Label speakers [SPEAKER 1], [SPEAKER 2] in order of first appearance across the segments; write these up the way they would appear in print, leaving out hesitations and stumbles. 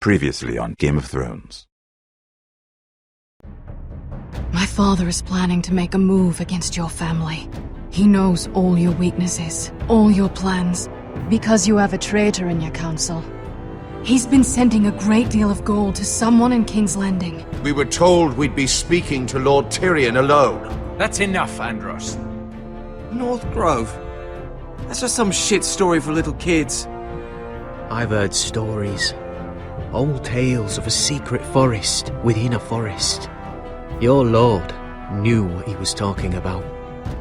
[SPEAKER 1] Previously on Game of Thrones.
[SPEAKER 2] My father is planning to make a move against your family. He knows all your weaknesses, all your plans, because you have a traitor in your council. He's been sending a great deal of gold to someone in King's Landing.
[SPEAKER 3] We were told we'd be speaking to Lord Tyrion alone.
[SPEAKER 4] That's enough, Andros.
[SPEAKER 5] North Grove? That's just some shit story for little kids.
[SPEAKER 6] I've heard stories. Old tales of a secret forest within a forest. Your lord knew what he was talking about.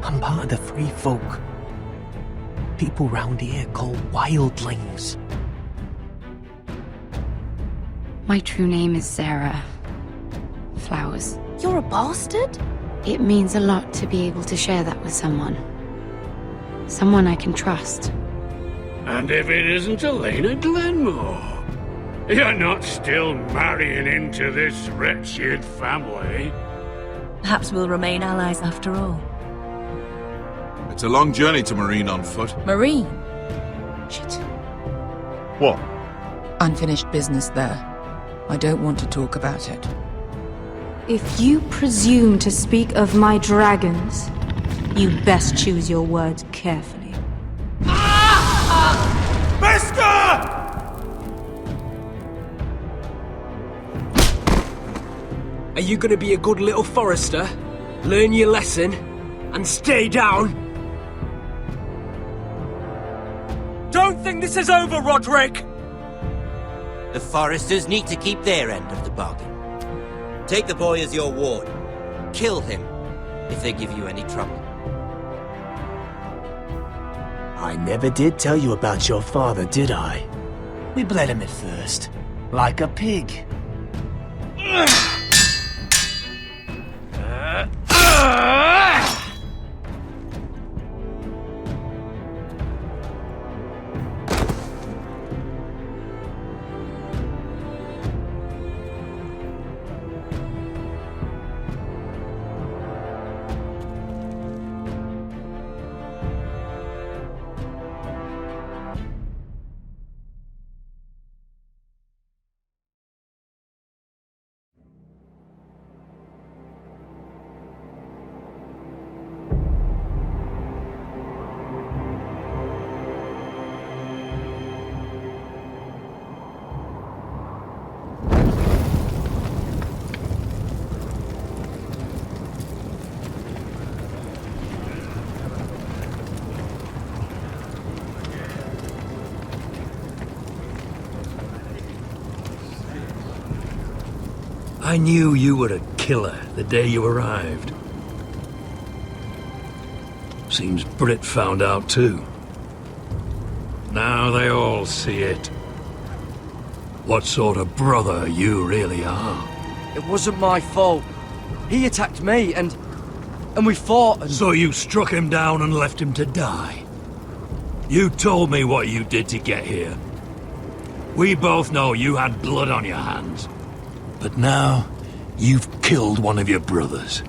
[SPEAKER 6] I'm part of the free folk. People round here called wildlings.
[SPEAKER 7] My true name is Sarah Flowers.
[SPEAKER 8] You're a bastard?
[SPEAKER 7] It means a lot to be able to share that with someone. Someone I can trust.
[SPEAKER 9] And if it isn't Elena Glenmore, you're not still marrying into this wretched family.
[SPEAKER 8] Perhaps we'll remain allies after all.
[SPEAKER 10] It's a long journey to Marine on foot.
[SPEAKER 8] Marine? Shit.
[SPEAKER 10] What?
[SPEAKER 11] Unfinished business there. I don't want to talk about it.
[SPEAKER 12] If you presume to speak of my dragons, you best choose your words carefully.
[SPEAKER 9] Mister!
[SPEAKER 5] Are you gonna be a good little Forrester? Learn your lesson and stay down? Don't think this is over, Roderick!
[SPEAKER 13] The Forresters need to keep their end of the bargain. Take the boy as your ward. Kill him if they give you any trouble.
[SPEAKER 6] I never did tell you about your father, did I? We bled him at first, like a pig.
[SPEAKER 9] I knew you were a killer the day you arrived. Seems Britt found out too. Now they all see it. What sort of brother you really are.
[SPEAKER 5] It wasn't my fault. He attacked me and we fought and...
[SPEAKER 9] So you struck him down and left him to die? You told me what you did to get here. We both know you had blood on your hands. But now, you've killed one of your brothers.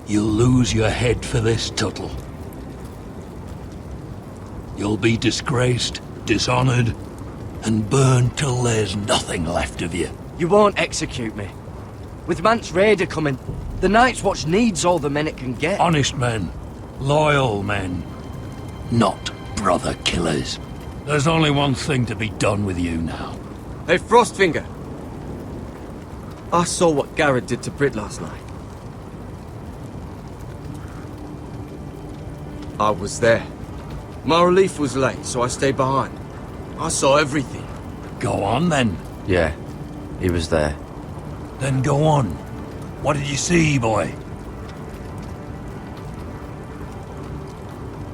[SPEAKER 9] You'll lose your head for this, Tuttle. You'll be disgraced, dishonored, and burned till there's nothing left of you.
[SPEAKER 5] You won't execute me. With Mance Raider coming, the Night's Watch needs all the men it can get.
[SPEAKER 9] Honest men. Loyal men. Not brother killers. There's only one thing to be done with you now.
[SPEAKER 5] Hey, Frostfinger. I saw what Garrett did to Britt last night. I was there. My relief was late, so I stayed behind. I saw everything.
[SPEAKER 9] Go on, then.
[SPEAKER 5] Yeah, he was there.
[SPEAKER 9] Then go on. What did you see, boy?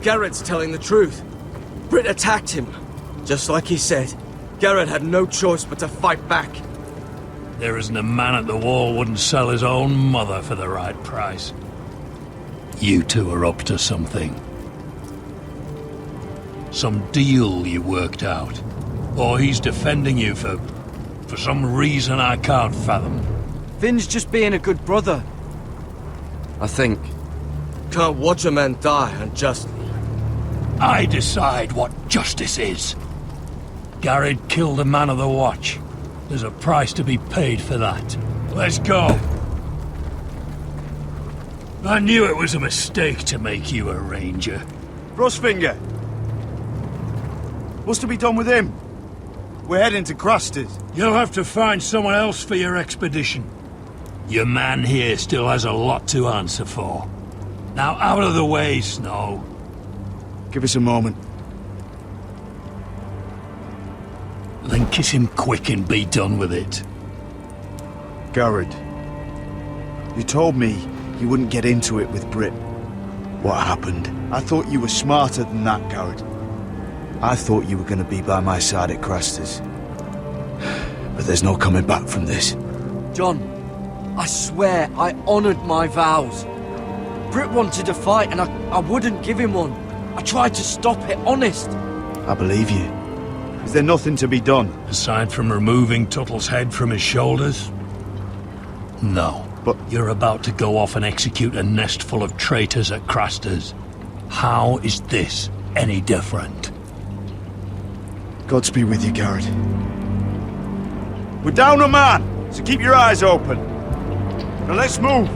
[SPEAKER 5] Garrett's telling the truth. Britt attacked him. Just like he said, Garrett had no choice but to fight back.
[SPEAKER 9] There isn't a man at the wall wouldn't sell his own mother for the right price. You two are up to something. Some deal you worked out. Or he's defending you for some reason I can't fathom.
[SPEAKER 5] Finn's just being a good brother. I think. Can't watch a man die unjustly.
[SPEAKER 9] I decide what justice is. Garrett killed a man of the watch. There's a price to be paid for that. Let's go. I knew it was a mistake to make you a ranger.
[SPEAKER 4] Rustfinger! What's to be done with him? We're heading to Craster's.
[SPEAKER 9] You'll have to find someone else for your expedition. Your man here still has a lot to answer for. Now out of the way, Snow.
[SPEAKER 4] Give us a moment.
[SPEAKER 9] Then kiss him quick and be done with it.
[SPEAKER 4] Garrett, you told me you wouldn't get into it with Brit. What happened? I thought you were smarter than that, Garrett. I thought you were going to be by my side at Craster's. But there's no coming back from this.
[SPEAKER 5] John, I swear I honored my vows. Brit wanted a fight and I wouldn't give him one. I tried to stop it, honest.
[SPEAKER 4] I believe you. Is there nothing to be done?
[SPEAKER 9] Aside from removing Tuttle's head from his shoulders? No.
[SPEAKER 4] But
[SPEAKER 9] you're about to go off and execute a nest full of traitors at Craster's. How is this any different?
[SPEAKER 4] Godspeed with you, Garrett. We're down a man, so keep your eyes open. Now let's move.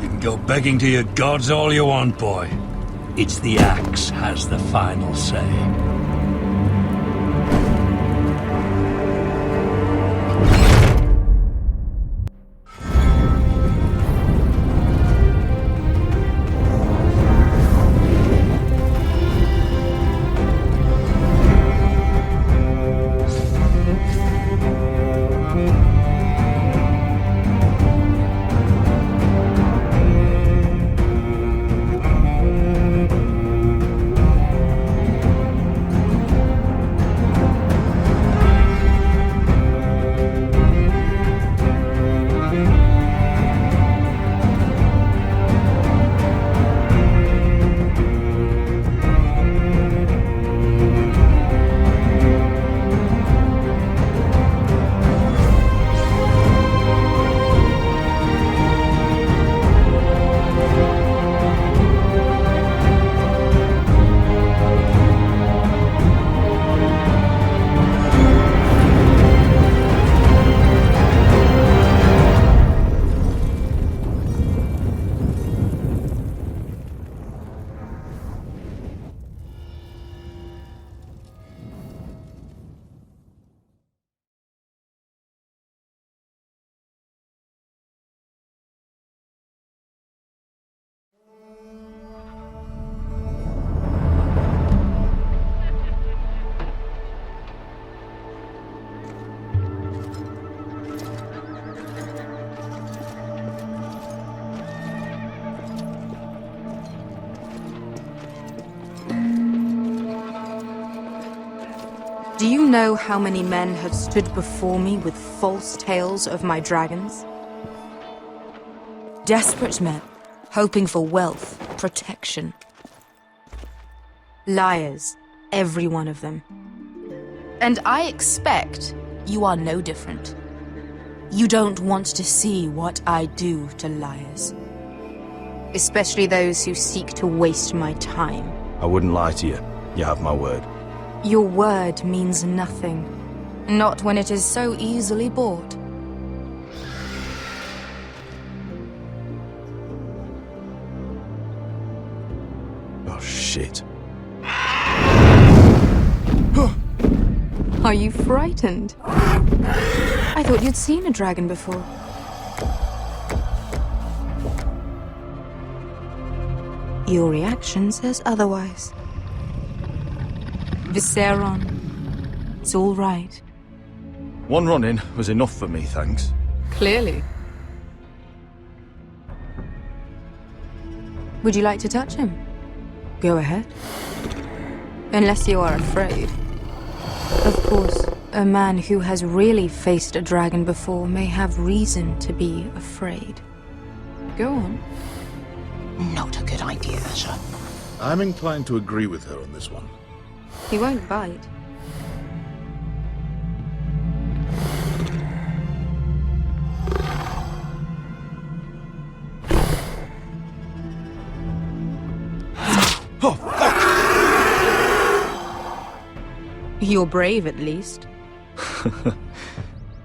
[SPEAKER 9] You can go begging to your gods all you want, boy. It's the axe has the final say.
[SPEAKER 12] Do you know how many men have stood before me with false tales of my dragons? Desperate men, hoping for wealth, protection. Liars, every one of them. And I expect you are no different. You don't want to see what I do to liars. Especially those who seek to waste my time.
[SPEAKER 1] I wouldn't lie to you. You have my word.
[SPEAKER 12] Your word means nothing. Not when it is so easily bought.
[SPEAKER 1] Oh, shit.
[SPEAKER 12] Are you frightened? I thought you'd seen a dragon before. Your reaction says otherwise. Visceron. It's all right.
[SPEAKER 1] One run-in was enough for me, thanks.
[SPEAKER 12] Clearly. Would you like to touch him? Go ahead. Unless you are afraid. Of course, a man who has really faced a dragon before may have reason to be afraid. Go on.
[SPEAKER 8] Not a good idea, sir.
[SPEAKER 10] I'm inclined to agree with her on this one.
[SPEAKER 12] He won't bite.
[SPEAKER 4] Oh, fuck!
[SPEAKER 12] You're brave, at least.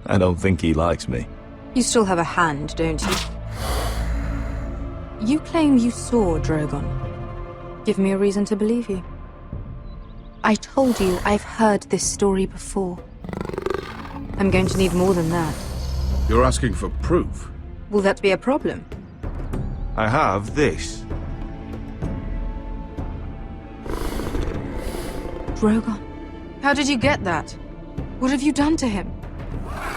[SPEAKER 1] I don't think he likes me.
[SPEAKER 12] You still have a hand, don't you? You claim you saw Drogon. Give me a reason to believe you. I told you I've heard this story before. I'm going to need more than that.
[SPEAKER 10] You're asking for proof?
[SPEAKER 12] Will that be a problem?
[SPEAKER 1] I have this.
[SPEAKER 12] Drogon. How did you get that? What have you done to him?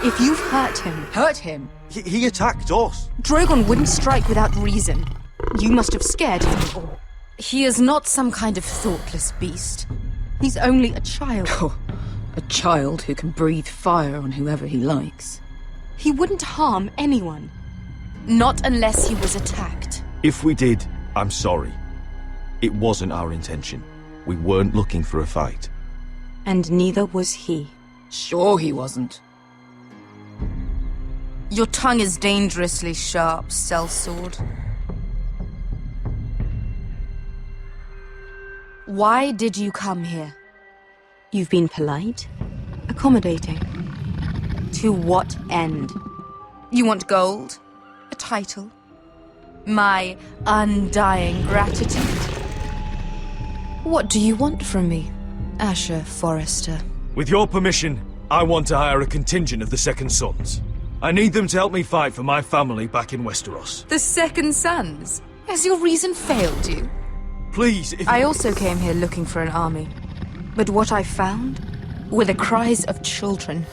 [SPEAKER 12] If you've hurt him...
[SPEAKER 5] Hurt him? He attacked us.
[SPEAKER 12] Drogon wouldn't strike without reason. You must have scared him, or... He is not some kind of thoughtless beast. He's only a child.
[SPEAKER 11] Oh, a child who can breathe fire on whoever he likes.
[SPEAKER 12] He wouldn't harm anyone. Not unless he was attacked.
[SPEAKER 1] If we did, I'm sorry. It wasn't our intention. We weren't looking for a fight.
[SPEAKER 12] And neither was he.
[SPEAKER 11] Sure he wasn't.
[SPEAKER 12] Your tongue is dangerously sharp, sellsword. Why did you come here? You've been polite, accommodating. To what end? You want gold? A title? My undying gratitude? What do you want from me, Asher Forrester?
[SPEAKER 1] With your permission, I want to hire a contingent of the Second Sons. I need them to help me fight for my family back in Westeros.
[SPEAKER 12] The Second Sons? Has your reason failed you?
[SPEAKER 1] Please, if
[SPEAKER 12] I also came here looking for an army. But what I found were the cries of children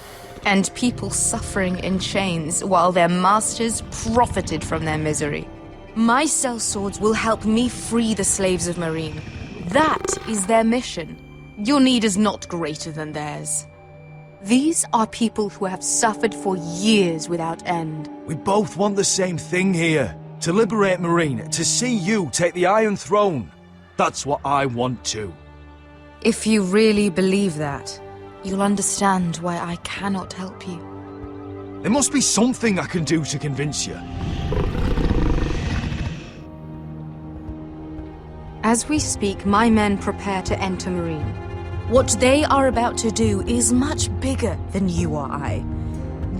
[SPEAKER 12] and people suffering in chains while their masters profited from their misery. My sellswords will help me free the slaves of Meereen. That is their mission. Your need is not greater than theirs. These are people who have suffered for years without end.
[SPEAKER 1] we both want the same thing here. To liberate Meereen, to see you take the Iron Throne. That's what I want too.
[SPEAKER 12] If you really believe that, you'll understand why I cannot help you.
[SPEAKER 1] There must be something I can do to convince you.
[SPEAKER 12] As we speak, my men prepare to enter Meereen. What they are about to do is much bigger than you or I.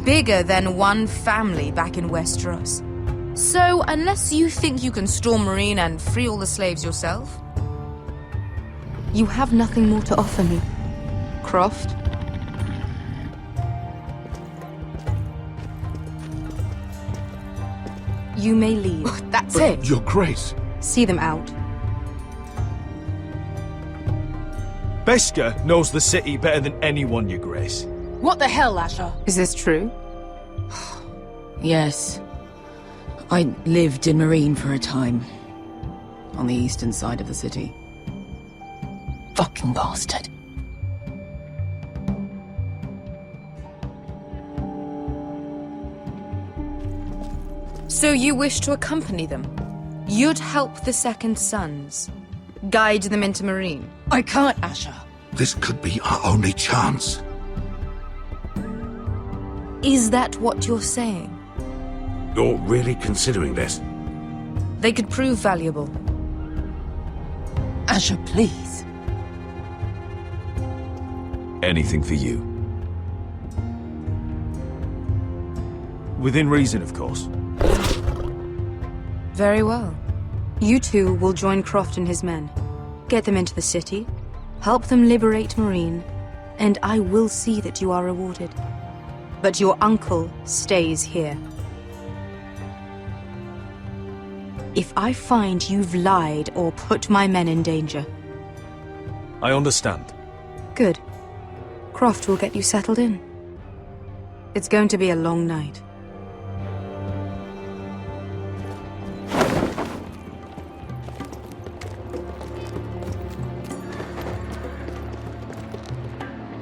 [SPEAKER 12] Bigger than one family back in Westeros. So, unless you think you can storm Meereen and free all the slaves yourself, you have nothing more to offer me, Croft. You may leave. That's it.
[SPEAKER 10] Your Grace.
[SPEAKER 12] See them out.
[SPEAKER 1] Beskar knows the city better than anyone, Your Grace.
[SPEAKER 8] What the hell, Asher?
[SPEAKER 12] Is this true?
[SPEAKER 11] Yes. I lived in Meereen for a time. On the eastern side of the city.
[SPEAKER 8] Fucking bastard.
[SPEAKER 12] So you wish to accompany them? You'd help the Second Sons? Guide them into Meereen?
[SPEAKER 8] I can't, Asher.
[SPEAKER 3] This could be our only chance.
[SPEAKER 12] Is that what you're saying?
[SPEAKER 14] You're really considering this?
[SPEAKER 12] They could prove valuable.
[SPEAKER 8] Asher, please.
[SPEAKER 1] Anything for you. Within reason, of course.
[SPEAKER 12] Very well. You two will join Croft and his men. Get them into the city, help them liberate Meereen, and I will see that you are rewarded. But your uncle stays here. If I find you've lied or put my men in danger...
[SPEAKER 1] I understand.
[SPEAKER 12] Good. Croft will get you settled in. It's going to be a long night.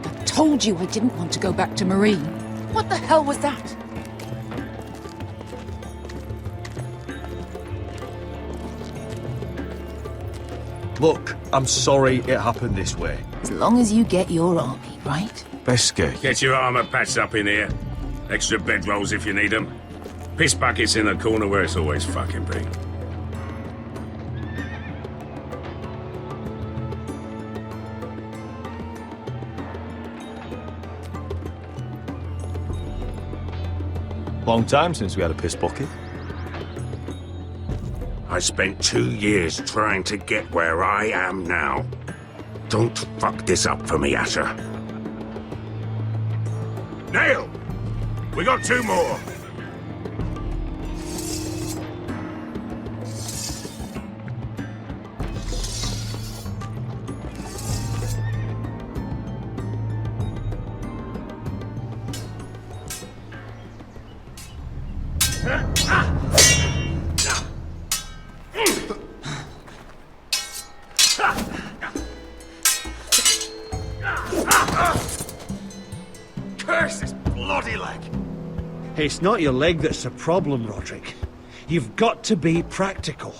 [SPEAKER 8] I told you I didn't want to go back to Meereen. What the hell was that?
[SPEAKER 1] Look, I'm sorry it happened this way.
[SPEAKER 8] As long as you get your army, right?
[SPEAKER 1] Beskar.
[SPEAKER 14] Get your armor patched up in here. Extra bedrolls if you need them. Piss buckets in the corner where it's always fucking been.
[SPEAKER 15] Long time since we had a piss bucket.
[SPEAKER 14] I spent 2 years trying to get where I am now. Don't fuck this up for me, Asher. Nail! We got 2 more!
[SPEAKER 16] Curse this bloody leg!
[SPEAKER 17] It's not your leg that's the problem, Roderick. You've got to be practical.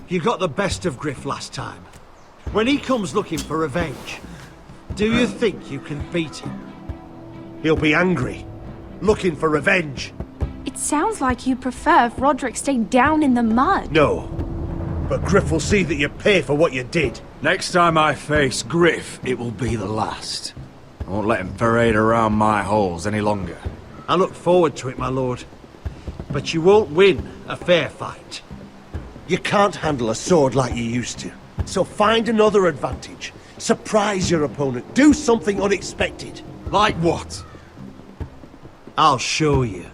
[SPEAKER 17] You got the best of Griff last time. When he comes looking for revenge, do you think you can beat him? He'll be angry, looking for revenge.
[SPEAKER 18] It sounds like you prefer if Roderick stayed down in the mud.
[SPEAKER 17] No, but Griff will see that you pay for what you did.
[SPEAKER 1] Next time I face Griff, it will be the last. I won't let him parade around my halls any longer.
[SPEAKER 17] I look forward to it, my lord. But you won't win a fair fight. You can't handle a sword like you used to. So find another advantage. Surprise your opponent. Do something unexpected.
[SPEAKER 1] Like what?
[SPEAKER 17] I'll show you.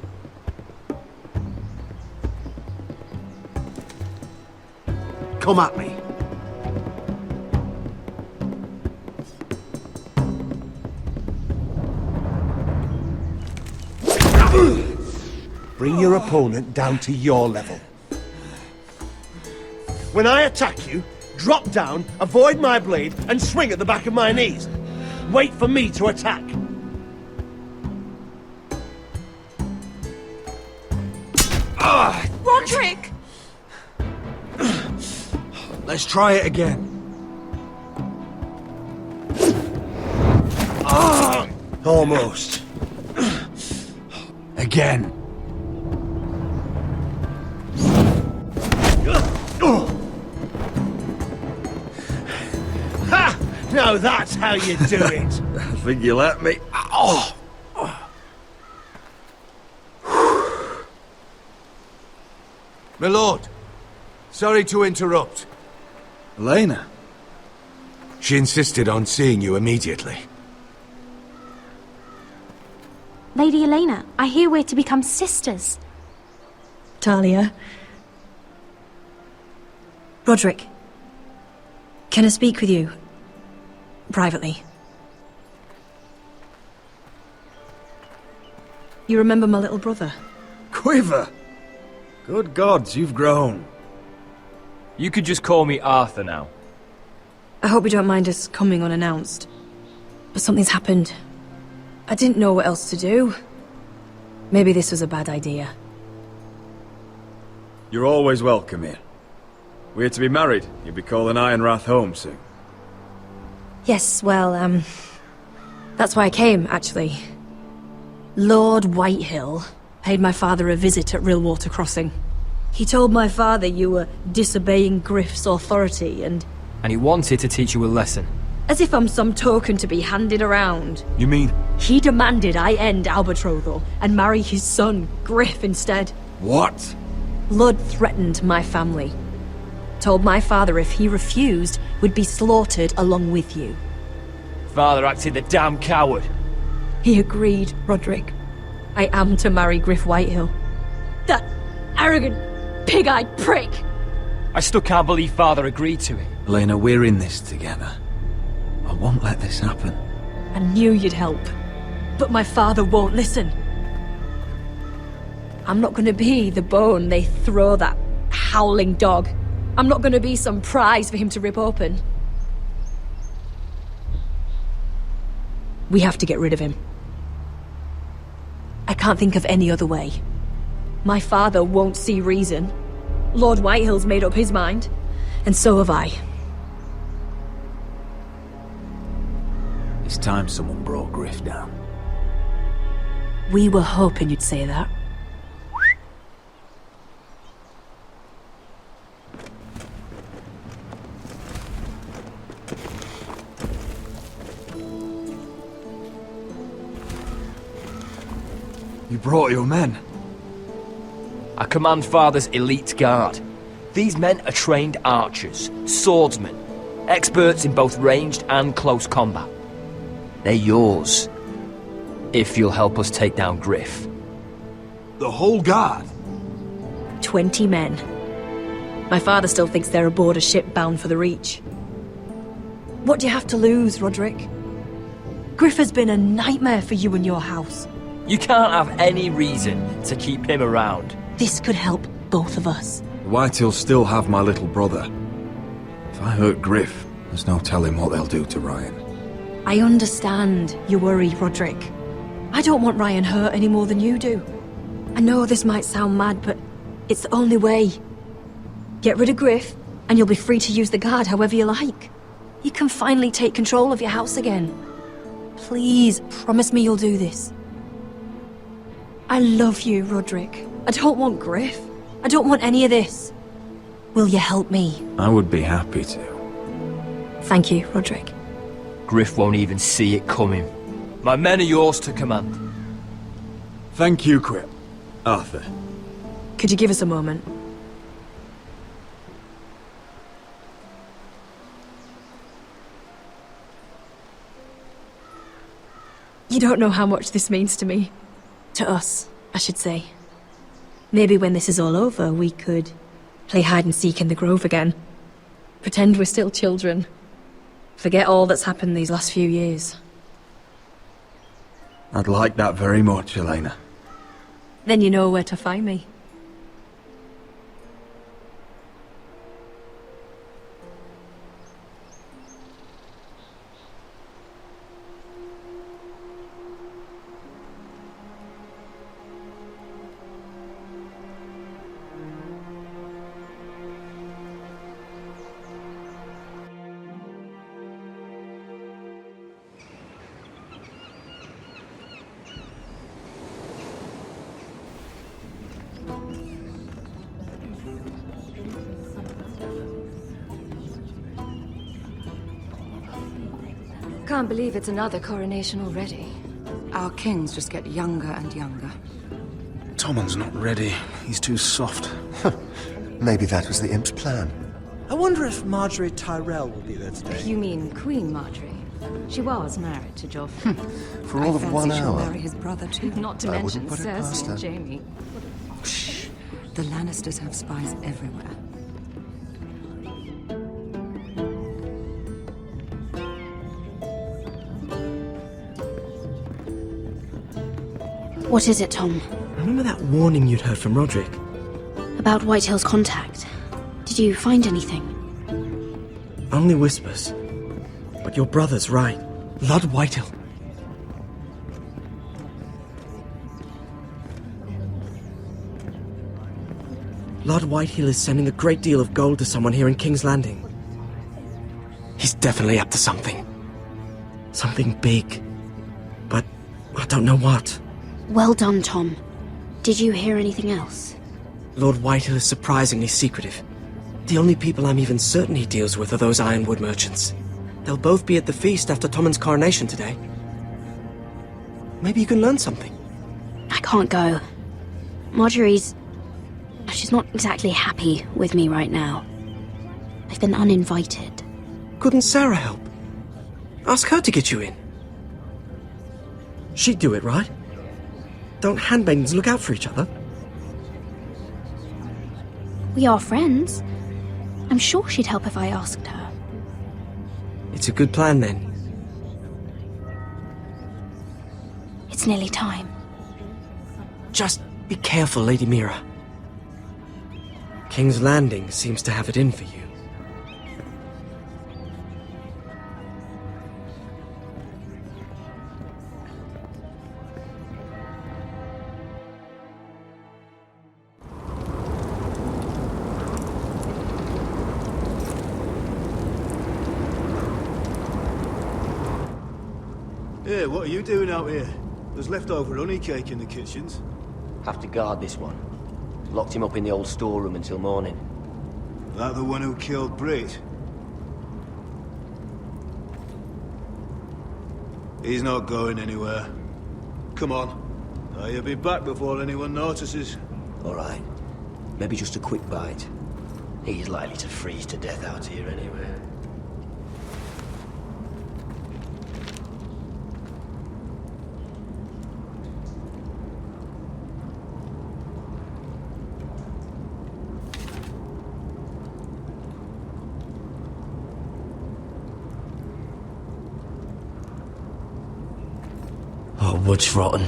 [SPEAKER 17] Come at me. Bring your opponent down to your level. When I attack you, drop down, avoid my blade, and swing at the back of my knees. Wait for me to attack.
[SPEAKER 18] Roderick!
[SPEAKER 1] Let's try it again.
[SPEAKER 17] Almost.
[SPEAKER 1] Again.
[SPEAKER 17] Ha! Now that's how you do it.
[SPEAKER 1] I think you let me. Oh!
[SPEAKER 3] My lord, sorry to interrupt.
[SPEAKER 1] Elena?
[SPEAKER 3] She insisted on seeing you immediately.
[SPEAKER 18] Lady Elena, I hear we're to become sisters.
[SPEAKER 19] Talia. Roderick. Can I speak with you? Privately. You remember my little brother?
[SPEAKER 1] Quiver! Good gods, you've grown.
[SPEAKER 20] You could just call me Arthur now.
[SPEAKER 19] I hope you don't mind us coming unannounced. But something's happened. I didn't know what else to do. Maybe this was a bad idea.
[SPEAKER 15] You're always welcome here. We're to be married. You'll be calling Ironrath home soon.
[SPEAKER 19] Yes, well, that's why I came, actually. Lord Whitehill paid my father a visit at Rillwater Crossing. He told my father you were disobeying Griff's authority and
[SPEAKER 20] he wanted to teach you a lesson.
[SPEAKER 19] as if I'm some token to be handed around.
[SPEAKER 1] You mean?
[SPEAKER 19] He demanded I end our betrothal and marry his son, Griff, instead.
[SPEAKER 1] What?
[SPEAKER 19] Blood threatened my family. Told my father if he refused, we'd be slaughtered along with you.
[SPEAKER 20] Father acted the damn coward.
[SPEAKER 19] He agreed, Roderick. I am to marry Griff Whitehill. That arrogant, pig-eyed prick!
[SPEAKER 20] I still can't believe Father agreed to it.
[SPEAKER 1] Elena, we're in this together. I won't let this happen.
[SPEAKER 19] I knew you'd help, but my father won't listen. I'm not gonna be the bone they throw that howling dog. I'm not gonna be some prize for him to rip open. We have to get rid of him. I can't think of any other way. My father won't see reason. Lord Whitehill's made up his mind, and so have I.
[SPEAKER 1] It's time someone brought Griff down.
[SPEAKER 19] We were hoping you'd say that.
[SPEAKER 15] You brought your men.
[SPEAKER 20] I command Father's elite guard. These men are trained archers, swordsmen, experts in both ranged and close combat. They're yours, if you'll help us take down Griff.
[SPEAKER 16] The whole guard?
[SPEAKER 19] 20 men. My father still thinks they're aboard a ship bound for the Reach. What do you have to lose, Roderick? Griff has been a nightmare for you and your house.
[SPEAKER 20] You can't have any reason to keep him around.
[SPEAKER 19] This could help both of us.
[SPEAKER 15] The Whitehills still have my little brother. If I hurt Griff, there's no telling what they'll do to Ryan.
[SPEAKER 19] I understand your worry, Roderick. I don't want Ryan hurt any more than you do. I know this might sound mad, but it's the only way. Get rid of Griff, and you'll be free to use the guard however you like. You can finally take control of your house again. Please, promise me you'll do this. I love you, Roderick. I don't want Griff. I don't want any of this. Will you help me?
[SPEAKER 15] I would be happy to.
[SPEAKER 19] Thank you, Roderick.
[SPEAKER 20] Griff won't even see it coming. My men are yours to command.
[SPEAKER 15] Thank you, Quip. Arthur.
[SPEAKER 19] Could you give us a moment? You don't know how much this means to me. To us, I should say. Maybe when this is all over, we could play hide and seek in the grove again. Pretend we're still children. Forget all that's happened these last few years.
[SPEAKER 15] I'd like that very much, Elena.
[SPEAKER 19] Then you know where to find me.
[SPEAKER 21] Can't believe it's another coronation already. Our kings just get younger and younger.
[SPEAKER 4] Tommen's not ready. He's too soft.
[SPEAKER 3] Maybe that was the imp's plan.
[SPEAKER 17] I wonder if Marjorie Tyrell will be there today.
[SPEAKER 21] You mean Queen Marjorie? She was married to Joffrey.
[SPEAKER 3] For all of 1
[SPEAKER 21] she'll
[SPEAKER 3] hour.
[SPEAKER 21] marry his brother too. Not to
[SPEAKER 3] I
[SPEAKER 21] mention
[SPEAKER 3] wouldn't put it past
[SPEAKER 21] Cersei
[SPEAKER 3] her.
[SPEAKER 21] and Jaime. Shh. The Lannisters have spies everywhere.
[SPEAKER 7] What is it, Tom?
[SPEAKER 6] Remember that warning you'd heard from Roderick?
[SPEAKER 7] About Whitehill's contact. Did you find anything?
[SPEAKER 6] Only whispers. But your brother's right. Lord Whitehill. Lord Whitehill is sending a great deal of gold to someone here in King's Landing. He's definitely up to something. Something big. But I don't know what.
[SPEAKER 7] Well done, Tom. Did you hear anything else?
[SPEAKER 6] Lord Whitehill is surprisingly secretive. The only people I'm even certain he deals with are those ironwood merchants. They'll both be at the feast after Tommen's coronation today. Maybe you can learn something.
[SPEAKER 7] I can't go. Marjorie's... she's not exactly happy with me right now. I've been uninvited.
[SPEAKER 6] Couldn't Sarah help? Ask her to get you in. She'd do it, right? Don't handmaidens look out for each other?
[SPEAKER 7] We are friends. I'm sure she'd help if I asked her.
[SPEAKER 6] It's a good plan, then.
[SPEAKER 7] It's nearly time.
[SPEAKER 6] Just be careful, Lady Mira. King's Landing seems to have it in for you.
[SPEAKER 4] Hey, what are you doing out here? There's leftover honey cake in the kitchens.
[SPEAKER 22] Have to guard this one. Locked him up in the old storeroom until morning.
[SPEAKER 4] That the one who killed Brit? He's not going anywhere. Come on. You'll be back before anyone notices.
[SPEAKER 22] All right. Maybe just a quick bite. He's likely to freeze to death out here anyway.
[SPEAKER 20] Oh, wood's rotten.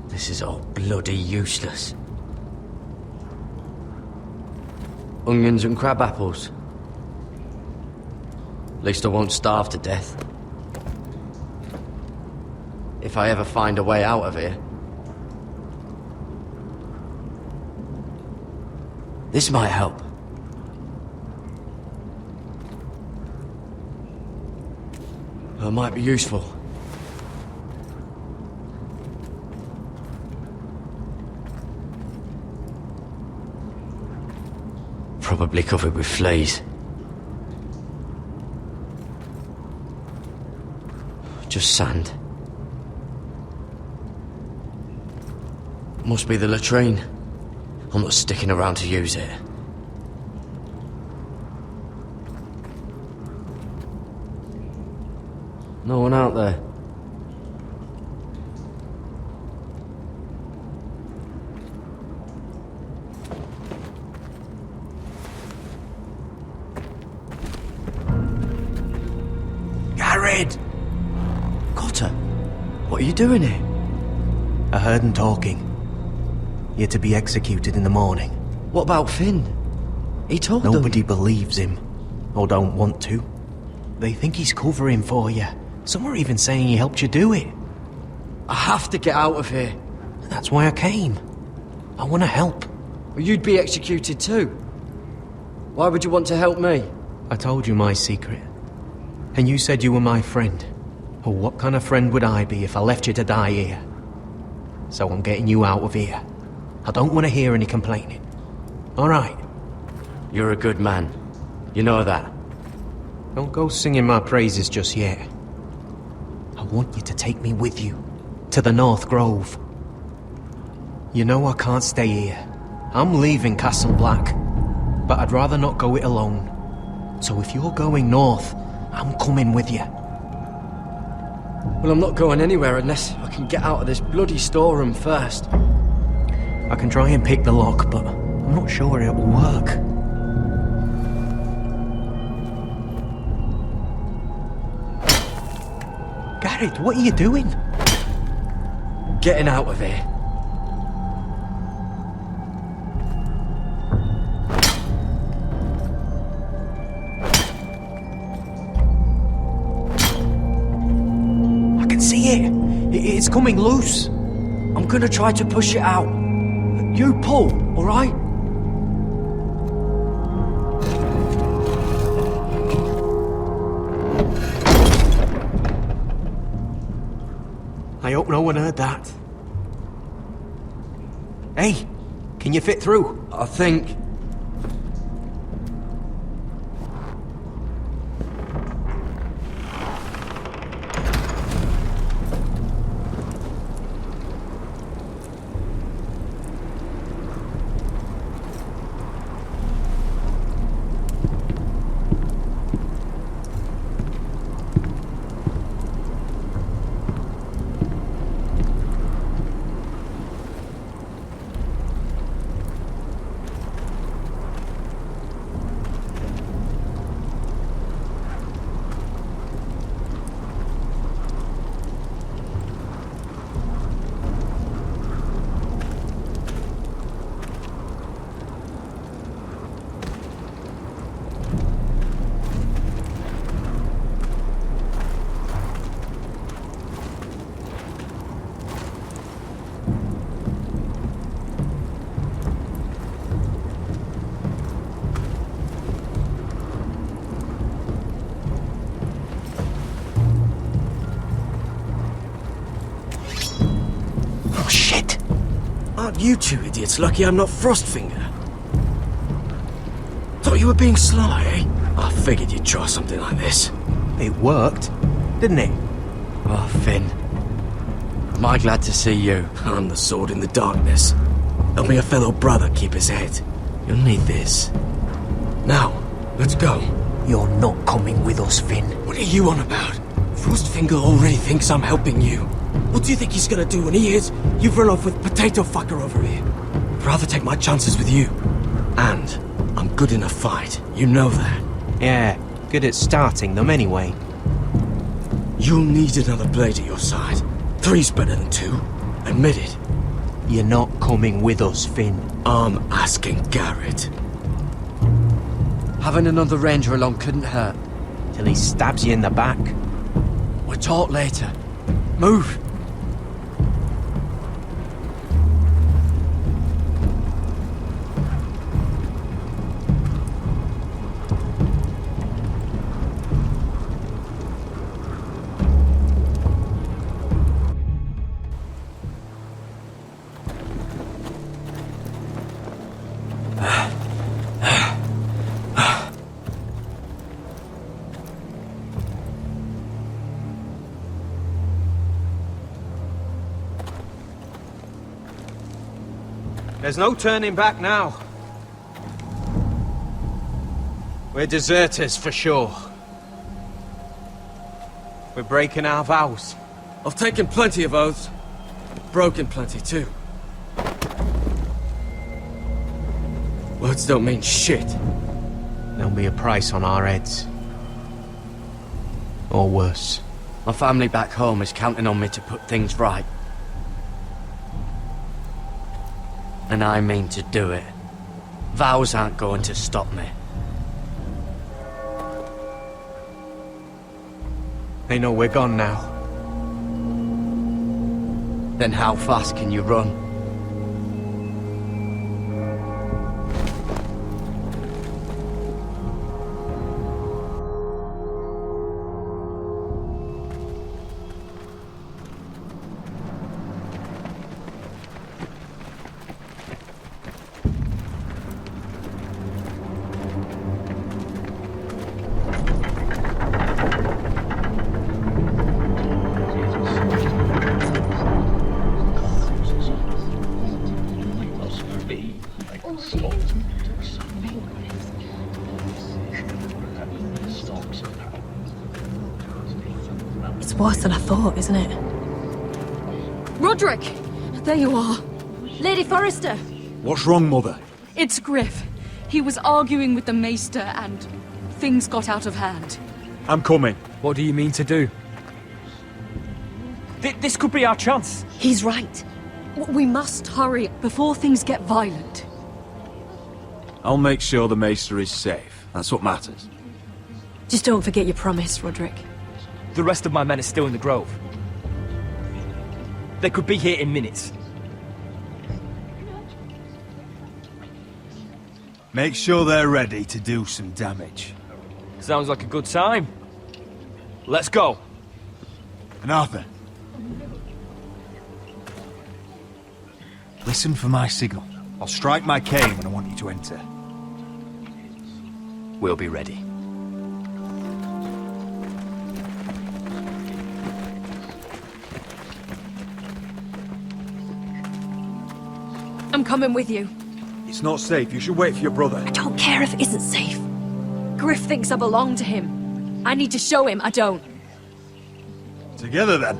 [SPEAKER 20] This is all bloody useless. Onions and crab apples. At least I won't starve to death. If I ever find a way out of here. This might help. It might be useful. Probably covered with fleas. Just sand. Must be the latrine. I'm not sticking around to use it. No one out there. Cotter, what are you doing here?
[SPEAKER 6] I heard him talking. You're to be executed in the morning.
[SPEAKER 20] What about Finn? He told them.
[SPEAKER 6] Nobody believes him, or don't want to. They think he's covering for you. Some are even saying he helped you do it.
[SPEAKER 20] I have to get out of here.
[SPEAKER 6] That's why I came. I want to help.
[SPEAKER 5] Well, you'd be executed too. Why would you want to help me?
[SPEAKER 6] I told you my secret. And you said you were my friend. Well, what kind of friend would I be if I left you to die here? So I'm getting you out of here. I don't want to hear any complaining. All right?
[SPEAKER 20] You're a good man. You know that.
[SPEAKER 6] Don't go singing my praises just yet. I want you to take me with you. To the North Grove. You know I can't stay here. I'm leaving Castle Black. But I'd rather not go it alone. So if you're going north, I'm coming with you.
[SPEAKER 5] Well, I'm not going anywhere unless I can get out of this bloody storeroom first.
[SPEAKER 6] I can try and pick the lock, but I'm not sure it will work. Garrett, what are you doing?
[SPEAKER 5] Getting out of here.
[SPEAKER 6] It's coming loose.
[SPEAKER 5] I'm gonna try to push it out. You pull, all right?
[SPEAKER 6] I hope no one heard that. Hey, can you fit through?
[SPEAKER 5] I think. Aren't you two idiots lucky I'm not Frostfinger? Thought you were being sly, eh? I figured you'd try something like this.
[SPEAKER 6] It worked, didn't it?
[SPEAKER 5] Oh, Finn. Am I glad to see you?
[SPEAKER 22] I'm the sword in the darkness. Help me a fellow brother keep his head. You'll need this. Now, let's go.
[SPEAKER 6] You're not coming with us, Finn.
[SPEAKER 22] What are you on about? Frostfinger already thinks I'm helping you. What do you think he's gonna do when he hears you've run off with Potato Fucker over here? I'd rather take my chances with you. And I'm good in a fight. You know that.
[SPEAKER 6] Yeah, good at starting them anyway.
[SPEAKER 22] You'll need another blade at your side. 3's better than 2. Admit it.
[SPEAKER 6] You're not coming with us, Finn.
[SPEAKER 22] I'm asking Garrett.
[SPEAKER 5] Having another ranger along couldn't hurt.
[SPEAKER 6] Till he stabs you in the back.
[SPEAKER 5] We'll talk later. Move!
[SPEAKER 6] There's no turning back now. We're deserters for sure. We're breaking our vows.
[SPEAKER 22] I've taken plenty of oaths. Broken plenty too. Words don't mean shit.
[SPEAKER 6] There'll be a price on our heads. Or worse.
[SPEAKER 5] My family back home is counting on me to put things right. And I mean to do it. Vows aren't going to stop me.
[SPEAKER 6] They know we're gone now.
[SPEAKER 5] Then how fast can you run?
[SPEAKER 19] It's worse than I thought, isn't it?
[SPEAKER 18] Roderick! There you are.
[SPEAKER 2] Lady Forrester!
[SPEAKER 16] What's wrong, Mother?
[SPEAKER 18] It's Griff. He was arguing with the Maester and things got out of hand.
[SPEAKER 16] I'm coming.
[SPEAKER 20] What do you mean to do? This could be our chance.
[SPEAKER 18] He's right. We must hurry before things get violent.
[SPEAKER 16] I'll make sure the Maester is safe. That's what matters.
[SPEAKER 19] Just don't forget your promise, Roderick.
[SPEAKER 20] The rest of my men are still in the grove. They could be here in minutes.
[SPEAKER 4] Make sure they're ready to do some damage.
[SPEAKER 20] Sounds like a good time. Let's go.
[SPEAKER 4] And Arthur, listen for my signal. I'll strike my cane when I want you to enter.
[SPEAKER 20] We'll be ready.
[SPEAKER 18] I'm coming with you.
[SPEAKER 16] It's not safe. You should wait for your brother.
[SPEAKER 18] I don't care if it isn't safe. Griff thinks I belong to him. I need to show him I don't.
[SPEAKER 4] Together then.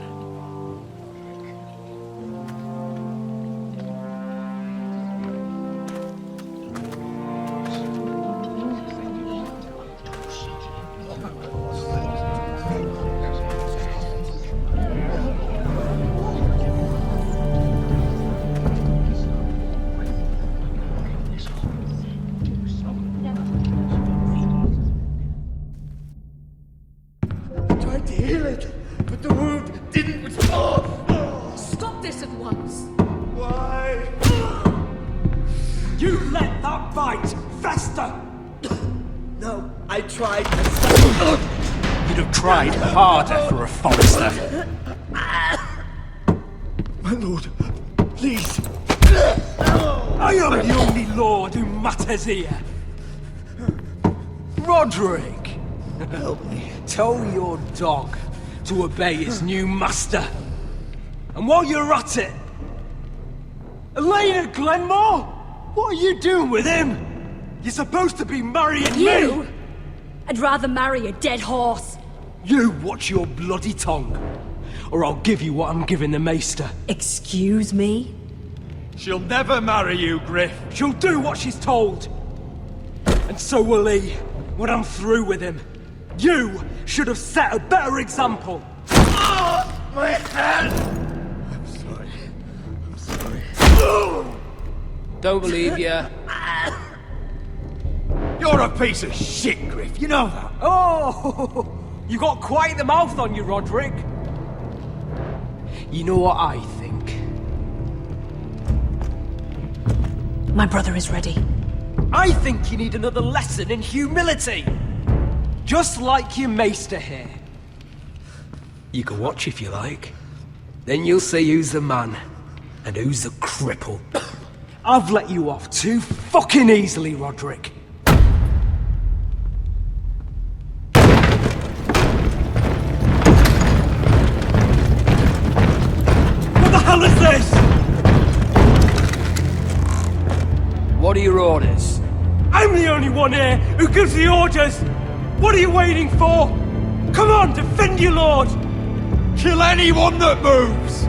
[SPEAKER 20] You'd have tried harder for a Forrester.
[SPEAKER 16] My lord, please.
[SPEAKER 20] I am the only lord who matters here. Roderick! Help me. Tell your dog to obey his new master.
[SPEAKER 22] And while you're at it... Elena Glenmore? What are you doing with him? You're supposed to be marrying
[SPEAKER 18] You?
[SPEAKER 22] me!
[SPEAKER 18] I'd rather marry a dead horse.
[SPEAKER 22] You watch your bloody tongue, or I'll give you what I'm giving the Maester.
[SPEAKER 18] Excuse me?
[SPEAKER 22] She'll never marry you, Griff. She'll do what she's told. And so will he, when I'm through with him. You should have set a better example.
[SPEAKER 17] My head! I'm sorry.
[SPEAKER 20] Don't believe you.
[SPEAKER 22] You're a piece of shit, Griff. You know that. Oh, you got quite the mouth on you, Roderick. You know what I think?
[SPEAKER 19] My brother is ready.
[SPEAKER 22] I think you need another lesson in humility. Just like your Maester here. You can watch if you like. Then you'll see who's the man and who's the cripple. I've let you off too fucking easily, Roderick. What the hell is this?
[SPEAKER 20] What are your orders?
[SPEAKER 22] I'm the only one here who gives the orders! What are you waiting for? Come on, defend your lord! Kill anyone that moves!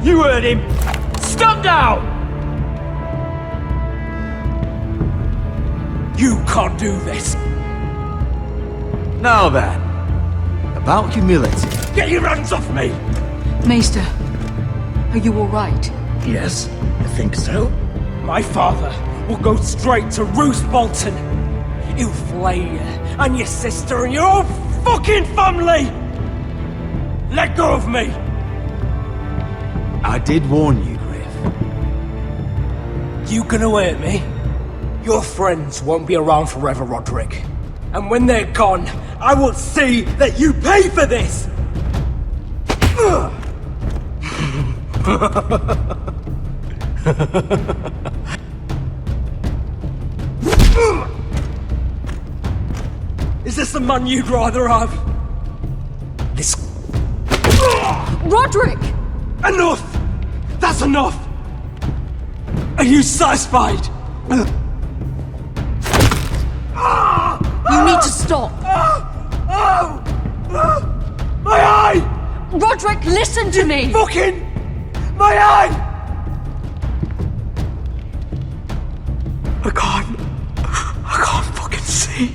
[SPEAKER 22] You heard him! Stand down! You can't do this!
[SPEAKER 4] Now then, about humility.
[SPEAKER 22] Get your hands off me!
[SPEAKER 8] Maester, are you all right?
[SPEAKER 22] Yes, I think so. My father will go straight to Roose Bolton. He'll flay you, and your sister, and your whole fucking family! Let go of me!
[SPEAKER 4] I did warn you, Griff.
[SPEAKER 22] You gonna hurt me? Your friends won't be around forever, Roderick. And when they're gone, I will see that you pay for this! Is this the man you'd rather have? This...
[SPEAKER 18] Roderick!
[SPEAKER 22] Enough! That's enough! Are you satisfied?
[SPEAKER 8] You need to stop!
[SPEAKER 22] My eye!
[SPEAKER 18] Roderick, listen to me!
[SPEAKER 22] Fucking... My eye! I can't fucking see.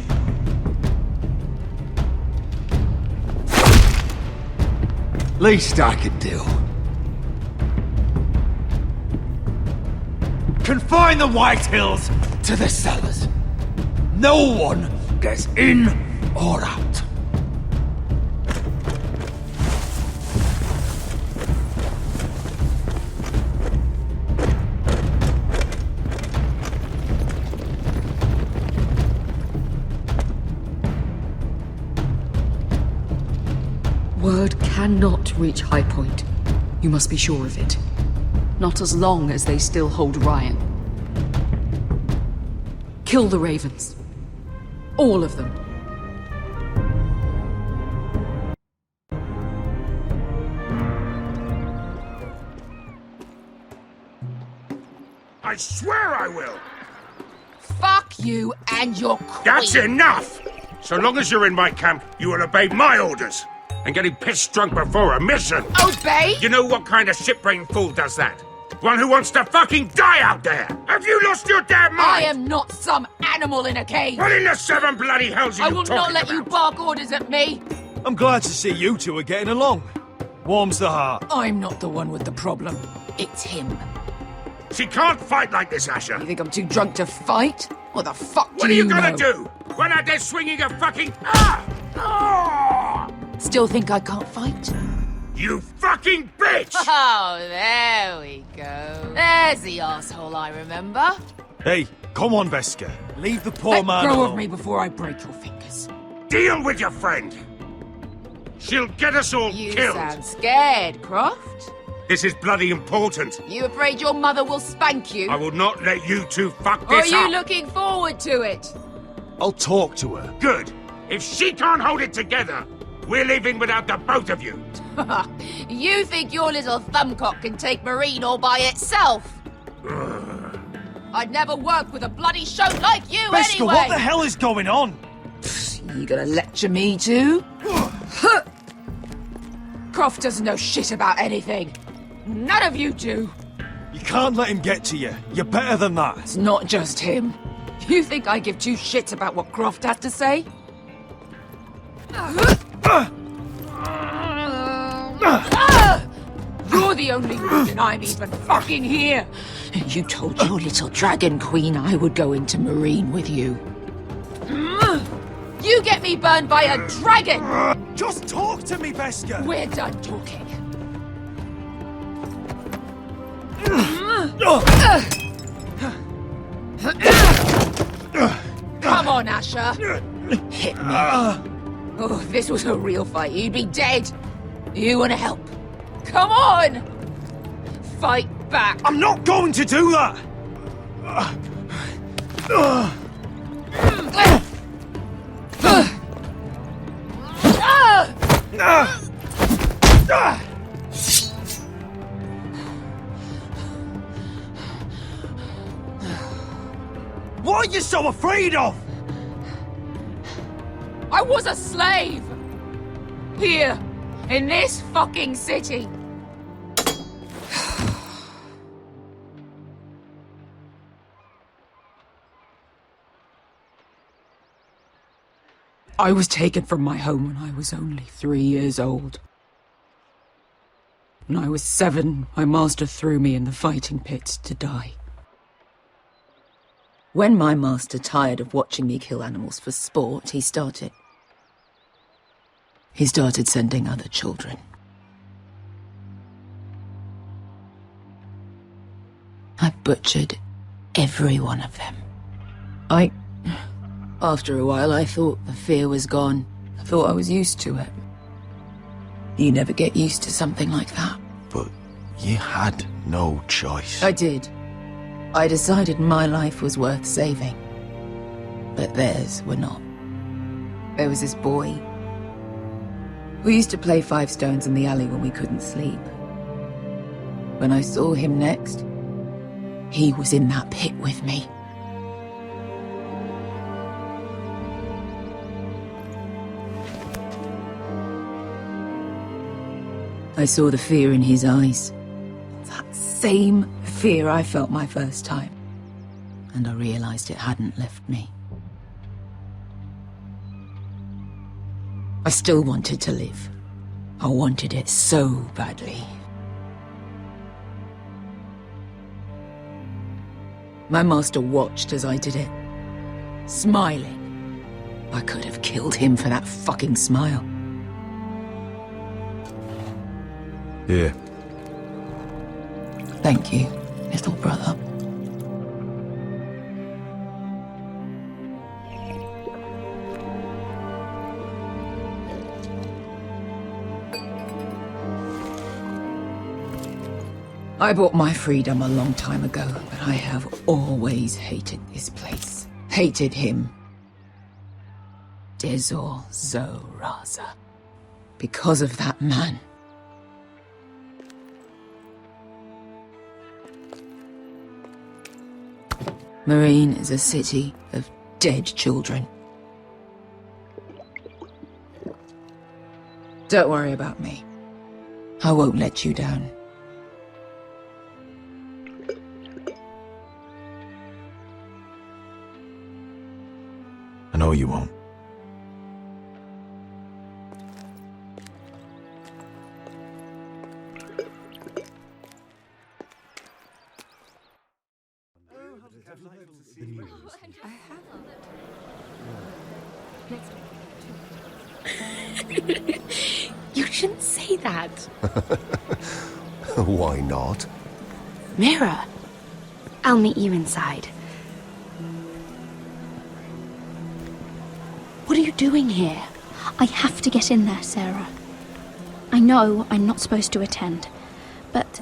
[SPEAKER 4] Least I could do.
[SPEAKER 22] Confine the White Hills to the cellars. No one gets in or out.
[SPEAKER 8] Word cannot reach High Point. You must be sure of it. Not as long as they still hold Ryan. Kill the Ravens. All of them.
[SPEAKER 14] I swear I will!
[SPEAKER 12] Fuck you and your queen.
[SPEAKER 14] That's enough! So long as you're in my camp, you will obey my orders. And getting pissed drunk before a mission.
[SPEAKER 12] Obey?
[SPEAKER 14] You know what kind of shit-brained fool does that? One who wants to fucking die out there! Have you lost your damn mind?
[SPEAKER 12] I am not some animal in a cage.
[SPEAKER 14] What in the seven bloody hells are
[SPEAKER 12] I
[SPEAKER 14] you
[SPEAKER 12] will
[SPEAKER 14] talking
[SPEAKER 12] not let
[SPEAKER 14] about?
[SPEAKER 12] you bark orders at me.
[SPEAKER 1] I'm glad to see you two are getting along. Warms the heart.
[SPEAKER 8] I'm not the one with the problem. It's him.
[SPEAKER 14] She can't fight like this, Asher.
[SPEAKER 8] You think I'm too drunk to fight? What the fuck
[SPEAKER 14] What
[SPEAKER 8] do
[SPEAKER 14] are you
[SPEAKER 8] know?
[SPEAKER 14] gonna do? Run out there swinging a fucking...
[SPEAKER 8] Still think I can't fight?
[SPEAKER 14] You fucking bitch!
[SPEAKER 12] Oh, there we go. There's the asshole I remember.
[SPEAKER 1] Hey, come on, Veska. Leave the poor
[SPEAKER 8] Let
[SPEAKER 1] man
[SPEAKER 8] go
[SPEAKER 1] alone.
[SPEAKER 8] of me before I break your fingers.
[SPEAKER 14] Deal with your friend. She'll get us all
[SPEAKER 12] You
[SPEAKER 14] killed.
[SPEAKER 12] sound scared, Croft.
[SPEAKER 14] This is bloody important.
[SPEAKER 12] You afraid your mother will spank you?
[SPEAKER 14] I will not let you two fuck
[SPEAKER 12] Or are
[SPEAKER 14] this
[SPEAKER 12] you
[SPEAKER 14] up.
[SPEAKER 12] looking forward to it?
[SPEAKER 1] I'll talk to her.
[SPEAKER 14] Good. If she can't hold it together, We're leaving without the both of you.
[SPEAKER 12] You think your little thumbcock can take Marine all by itself? I'd never work with a bloody shout like you
[SPEAKER 1] Beskha,
[SPEAKER 12] anyway!
[SPEAKER 1] what the hell is going on?
[SPEAKER 11] You gonna lecture me too?
[SPEAKER 12] Croft doesn't know shit about anything. None of you do.
[SPEAKER 1] You can't let him get to you. You're better than that.
[SPEAKER 11] It's not just him.
[SPEAKER 12] You think I give two shits about what Croft has to say? You're the only reason I'm even fucking here.
[SPEAKER 11] You told your little dragon queen I would go into Marine with you.
[SPEAKER 12] You get me burned by a dragon!
[SPEAKER 1] Just talk to me, Beskha!
[SPEAKER 12] We're done talking. Come on, Asher.
[SPEAKER 11] Hit me.
[SPEAKER 12] Oh, if this was a real fight, you'd be dead. You want to help? Come on! Fight back.
[SPEAKER 1] I'm not going to do that! What are you so afraid of?
[SPEAKER 12] I was a slave! Here, in this fucking city.
[SPEAKER 11] I was taken from my home when I was only 3 years old. When I was 7, my master threw me in the fighting pits to die. When my master tired of watching me kill animals for sport, he started sending other children. I butchered every one of them. After a while, I thought the fear was gone. I thought I was used to it. You never get used to something like that.
[SPEAKER 4] But you had no choice.
[SPEAKER 11] I did. I decided my life was worth saving. But theirs were not. There was this boy. We used to play 5 stones in the alley when we couldn't sleep. When I saw him next, he was in that pit with me. I saw the fear in his eyes. That same fear I felt my first time. And I realized it hadn't left me. I still wanted to live. I wanted it so badly. My master watched as I did it, smiling. I could have killed him for that fucking smile.
[SPEAKER 15] Here.
[SPEAKER 11] Thank you, little brother. I bought my freedom a long time ago, but I have always hated this place. Hated him. Dezor Zoraza. Because of that man. Marine is a city of dead children. Don't worry about me. I won't let you down.
[SPEAKER 4] I know you won't.
[SPEAKER 7] You shouldn't say that.
[SPEAKER 3] Why not?
[SPEAKER 7] Mira, I'll meet you inside. What are you doing here? I have to get in there, Sarah. I know I'm not supposed to attend, but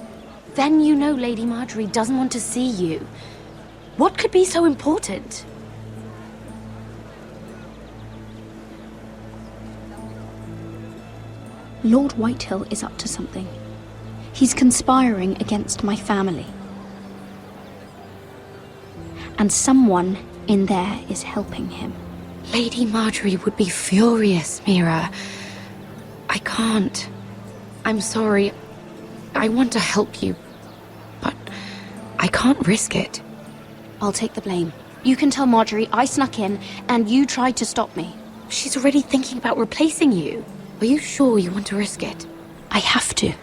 [SPEAKER 7] then you know Lady Marjorie doesn't want to see you. What could be so important? Lord Whitehill is up to something. He's conspiring against my family. And someone in there is helping him.
[SPEAKER 21] Lady Marjorie would be furious, Mira. I can't. I'm sorry. I want to help you, but I can't risk it.
[SPEAKER 7] I'll take the blame. You can tell Marjorie I snuck in and you tried to stop me.
[SPEAKER 21] She's already thinking about replacing you. Are you sure you want to risk it?
[SPEAKER 7] I have to.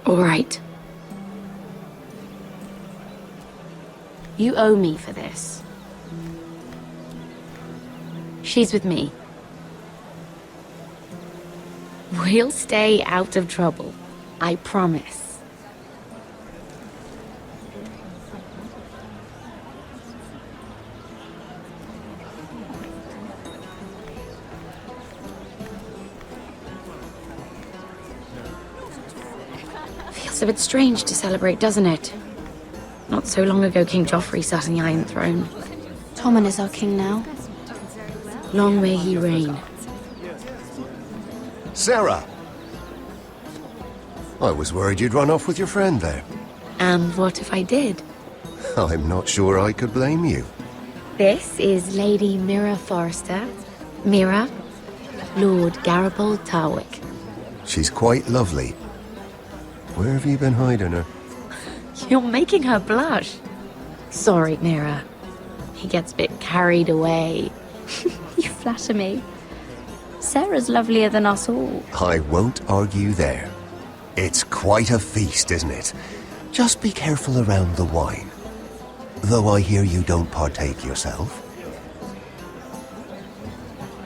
[SPEAKER 21] All right. You owe me for this. She's with me. We'll stay out of trouble. I promise. Feels a bit strange to celebrate, doesn't it? Not so long ago, King Joffrey sat on the Iron Throne.
[SPEAKER 7] Tommen is our king now.
[SPEAKER 21] Long may he reign.
[SPEAKER 2] Sarah! I was worried you'd run off with your friend there.
[SPEAKER 21] And what if I did?
[SPEAKER 2] I'm not sure I could blame you.
[SPEAKER 21] This is Lady Mira Forrester. Mira, Lord Garibald Tarwick.
[SPEAKER 2] She's quite lovely. Where have you been hiding her?
[SPEAKER 21] You're making her blush. Sorry, Mira. He gets a bit carried away.
[SPEAKER 7] You flatter me. Sarah's lovelier than us all.
[SPEAKER 2] I won't argue there. It's quite a feast, isn't it? Just be careful around the wine. Though I hear you don't partake yourself.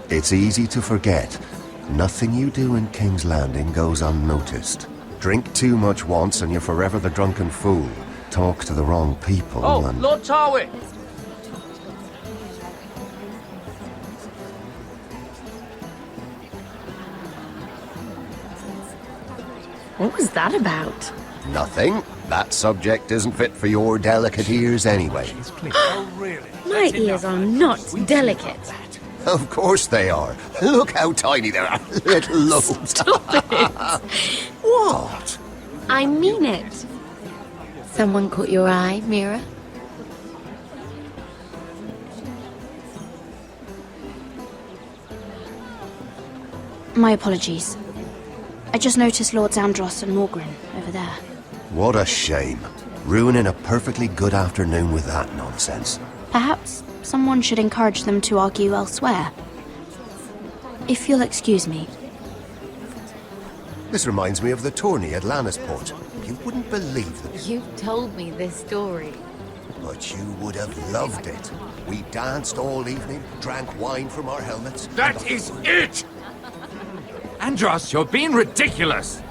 [SPEAKER 2] It's easy to forget. Nothing you do in King's Landing goes unnoticed. Drink too much once and you're forever the drunken fool. Talk to the wrong people and...
[SPEAKER 5] Lord Tarwick!
[SPEAKER 21] What was that about?
[SPEAKER 2] Nothing. That subject isn't fit for your delicate ears anyway.
[SPEAKER 21] My ears are not delicate.
[SPEAKER 2] Of course they are. Look how tiny they are. Little lobes.
[SPEAKER 21] Stop it!
[SPEAKER 2] What?
[SPEAKER 21] I mean it. Someone caught your eye, Mira?
[SPEAKER 7] My apologies. I just noticed Lords Andros and Morgren over there.
[SPEAKER 2] What a shame. Ruining a perfectly good afternoon with that nonsense.
[SPEAKER 7] Perhaps someone should encourage them to argue elsewhere. If you'll excuse me.
[SPEAKER 2] This reminds me of the tourney at Lannisport. You wouldn't believe them.
[SPEAKER 21] You've told me this story.
[SPEAKER 2] But you would have loved it. We danced all evening, drank wine from our helmets.
[SPEAKER 13] That is it! Andros, you're being ridiculous!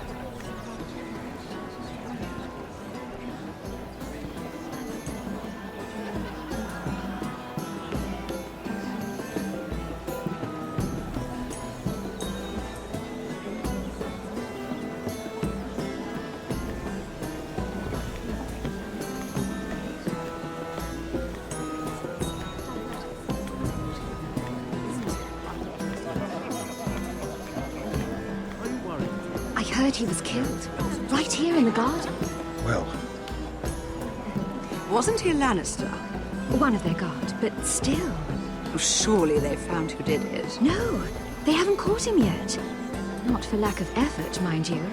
[SPEAKER 18] He was killed. Right here in the garden.
[SPEAKER 17] Well...
[SPEAKER 23] Wasn't he a Lannister?
[SPEAKER 18] One of their guard, but still.
[SPEAKER 23] Surely they found who did it.
[SPEAKER 18] No, they haven't caught him yet. Not for lack of effort, mind you.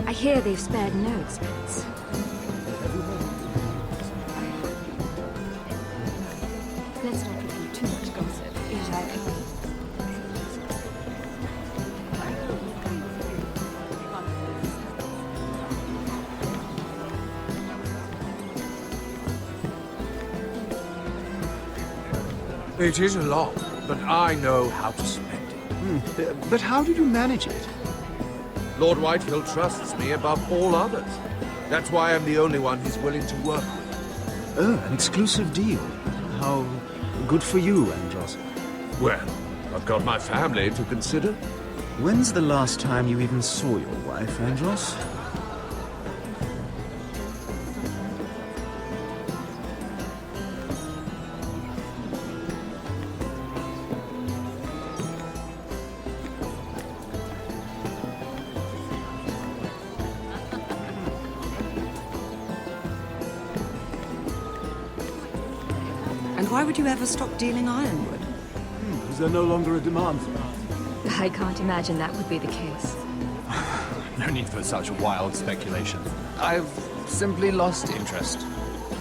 [SPEAKER 18] I hear they've spared no expense. Let's not repeat too much gossip.
[SPEAKER 3] It is a lot, but I know how to spend it.
[SPEAKER 4] But how did you manage it?
[SPEAKER 3] Lord Whitehill trusts me above all others. That's why I'm the only one he's willing to work with.
[SPEAKER 4] Oh, an exclusive deal. How good for you, Andros.
[SPEAKER 3] Well, I've got my family to consider.
[SPEAKER 4] When's the last time you even saw your wife, Andros?
[SPEAKER 23] And why would you ever stop dealing ironwood?
[SPEAKER 15] Is there no longer a demand?
[SPEAKER 18] I can't imagine that would be the case.
[SPEAKER 13] No need for such wild speculation. I've simply lost interest.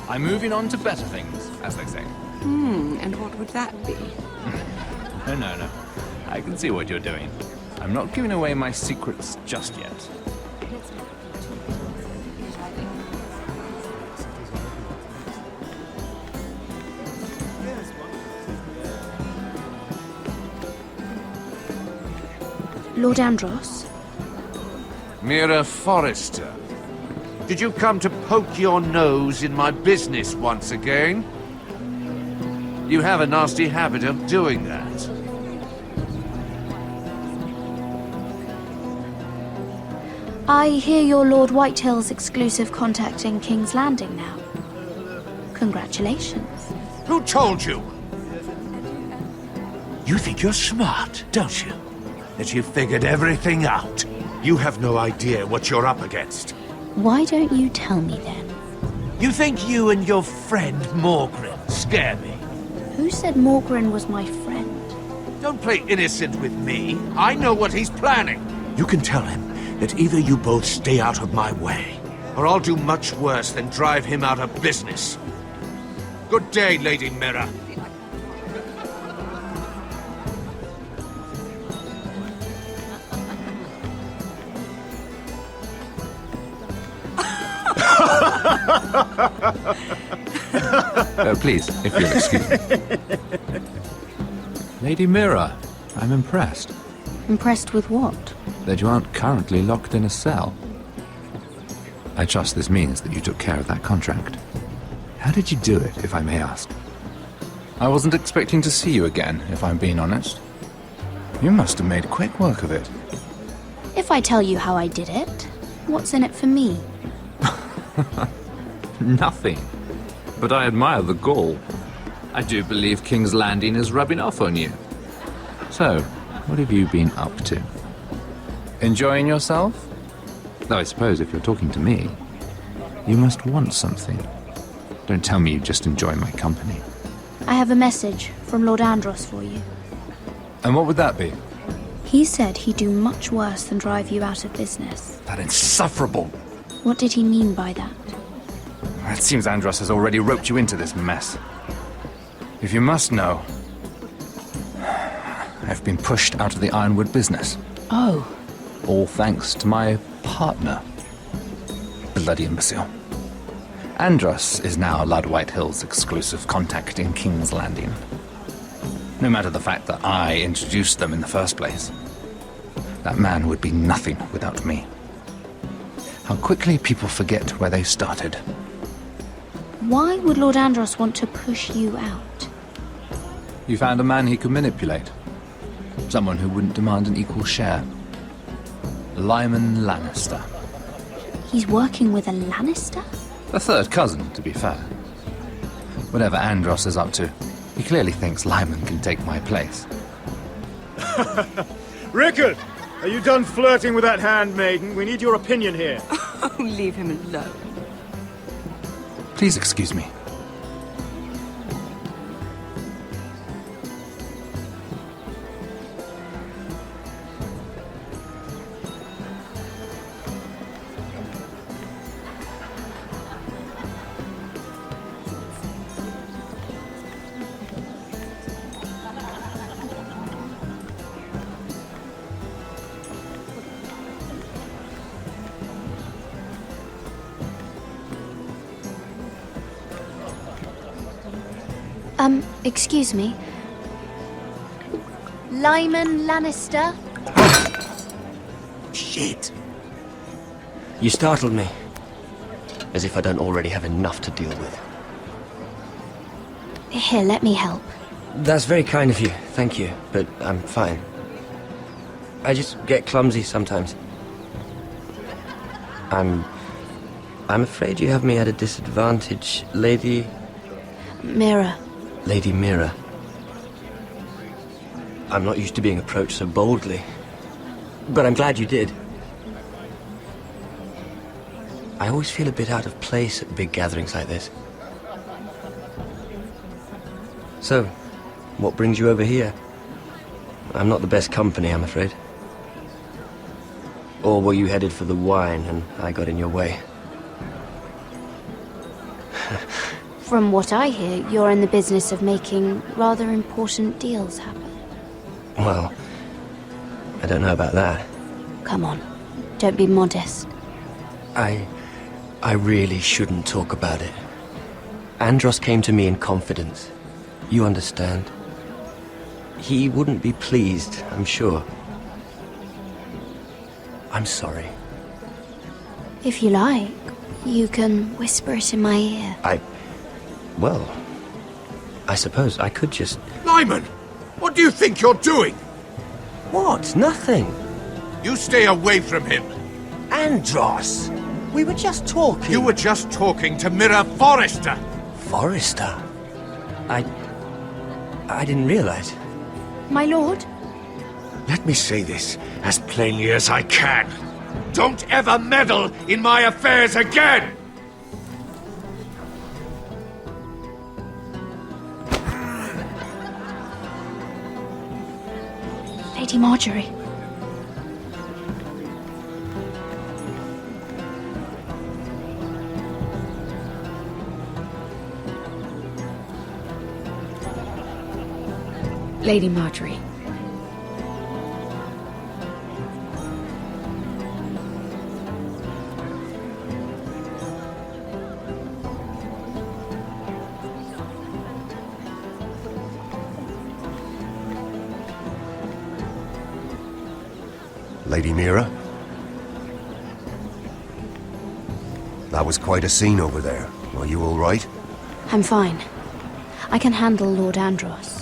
[SPEAKER 13] I'm moving on to better things, as they say.
[SPEAKER 23] And what would that be?
[SPEAKER 13] No. I can see what you're doing. I'm not giving away my secrets just yet.
[SPEAKER 7] Lord Andros?
[SPEAKER 3] Mira Forrester. Did you come to poke your nose in my business once again? You have a nasty habit of doing that.
[SPEAKER 7] I hear you're Lord Whitehill's exclusive contact in King's Landing now. Congratulations.
[SPEAKER 3] Who told you? You think you're smart, don't you? That you've figured everything out. You have no idea what you're up against.
[SPEAKER 7] Why don't you tell me then?
[SPEAKER 3] You think you and your friend Morgren scare me?
[SPEAKER 7] Who said Morgren was my friend?
[SPEAKER 3] Don't play innocent with me. I know what he's planning. You can tell him that either you both stay out of my way, or I'll do much worse than drive him out of business. Good day, Lady Mira.
[SPEAKER 13] Please, if you'll excuse me. Lady Mira, I'm impressed.
[SPEAKER 7] Impressed with what?
[SPEAKER 13] That you aren't currently locked in a cell. I trust this means that you took care of that contract. How did you do it, if I may ask? I wasn't expecting to see you again, if I'm being honest. You must have made quick work of it.
[SPEAKER 7] If I tell you how I did it, what's in it for me?
[SPEAKER 13] Nothing. But I admire the gall. I do believe King's Landing is rubbing off on you. So, what have you been up to? Enjoying yourself? Though I suppose if you're talking to me, you must want something. Don't tell me you just enjoy my company.
[SPEAKER 7] I have a message from Lord Andros for you.
[SPEAKER 13] And what would that be?
[SPEAKER 7] He said he'd do much worse than drive you out of business.
[SPEAKER 13] That insufferable!
[SPEAKER 7] What did he mean by that?
[SPEAKER 13] It seems Andros has already roped you into this mess. If you must know, I've been pushed out of the ironwood business.
[SPEAKER 7] Oh.
[SPEAKER 13] All thanks to my partner. Bloody imbecile. Andros is now Lord Whitehill's exclusive contact in King's Landing. No matter the fact that I introduced them in the first place. That man would be nothing without me. How quickly people forget where they started.
[SPEAKER 7] Why would Lord Andros want to push you out?
[SPEAKER 13] You found a man he could manipulate. Someone who wouldn't demand an equal share. Lyman Lannister.
[SPEAKER 7] He's working with a Lannister?
[SPEAKER 13] A third cousin, to be fair. Whatever Andros is up to, he clearly thinks Lyman can take my place.
[SPEAKER 4] Rickard! Are you done flirting with that handmaiden? We need your opinion here.
[SPEAKER 23] Oh, leave him alone.
[SPEAKER 13] Please excuse me.
[SPEAKER 7] Excuse me. Lyman Lannister?
[SPEAKER 6] Shit. You startled me. As if I don't already have enough to deal with.
[SPEAKER 7] Here, let me help.
[SPEAKER 6] That's very kind of you, thank you, but I'm fine. I just get clumsy sometimes. I'm afraid you have me at a disadvantage, Lady...
[SPEAKER 7] Mira.
[SPEAKER 6] Lady Mira. I'm not used to being approached so boldly, but I'm glad you did. I always feel a bit out of place at big gatherings like this. So, what brings you over here? I'm not the best company, I'm afraid. Or were you headed for the wine and I got in your way?
[SPEAKER 7] From what I hear, you're in the business of making rather important deals happen.
[SPEAKER 6] Well, I don't know about that.
[SPEAKER 7] Come on, don't be modest.
[SPEAKER 6] I really shouldn't talk about it. Andros came to me in confidence. You understand? He wouldn't be pleased, I'm sure. I'm sorry.
[SPEAKER 7] If you like, you can whisper it in my ear.
[SPEAKER 6] Well, I suppose I could just...
[SPEAKER 3] Lyman! What do you think you're doing?
[SPEAKER 6] What? Nothing.
[SPEAKER 3] You stay away from him.
[SPEAKER 6] Andros! We were just talking.
[SPEAKER 3] You were just talking to Mirror Forrester.
[SPEAKER 6] Forrester? I didn't realize.
[SPEAKER 7] My lord?
[SPEAKER 3] Let me say this as plainly as I can. Don't ever meddle in my affairs again!
[SPEAKER 7] Lady Marjorie.
[SPEAKER 18] Lady Marjorie.
[SPEAKER 2] Lady Mira? That was quite a scene over there. Are you all right?
[SPEAKER 7] I'm fine. I can handle Lord Andros.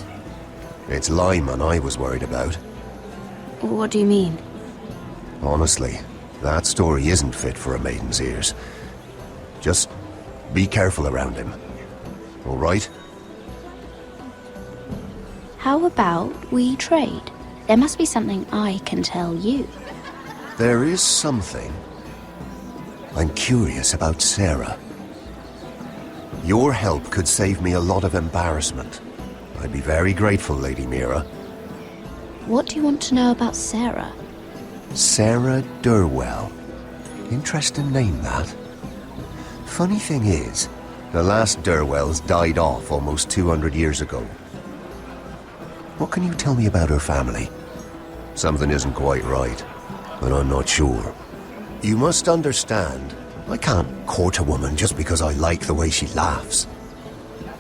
[SPEAKER 2] It's Lyman I was worried about.
[SPEAKER 7] What do you mean?
[SPEAKER 2] Honestly, that story isn't fit for a maiden's ears. Just be careful around him. All right?
[SPEAKER 7] How about we trade? There must be something I can tell you.
[SPEAKER 2] There is something. I'm curious about Sarah. Your help could save me a lot of embarrassment. I'd be very grateful, Lady Mira.
[SPEAKER 7] What do you want to know about Sarah?
[SPEAKER 2] Sarah Durwell. Interesting name, that. Funny thing is, the last Durwells died off almost 200 years ago. What can you tell me about her family? Something isn't quite right, but I'm not sure. You must understand, I can't court a woman just because I like the way she laughs.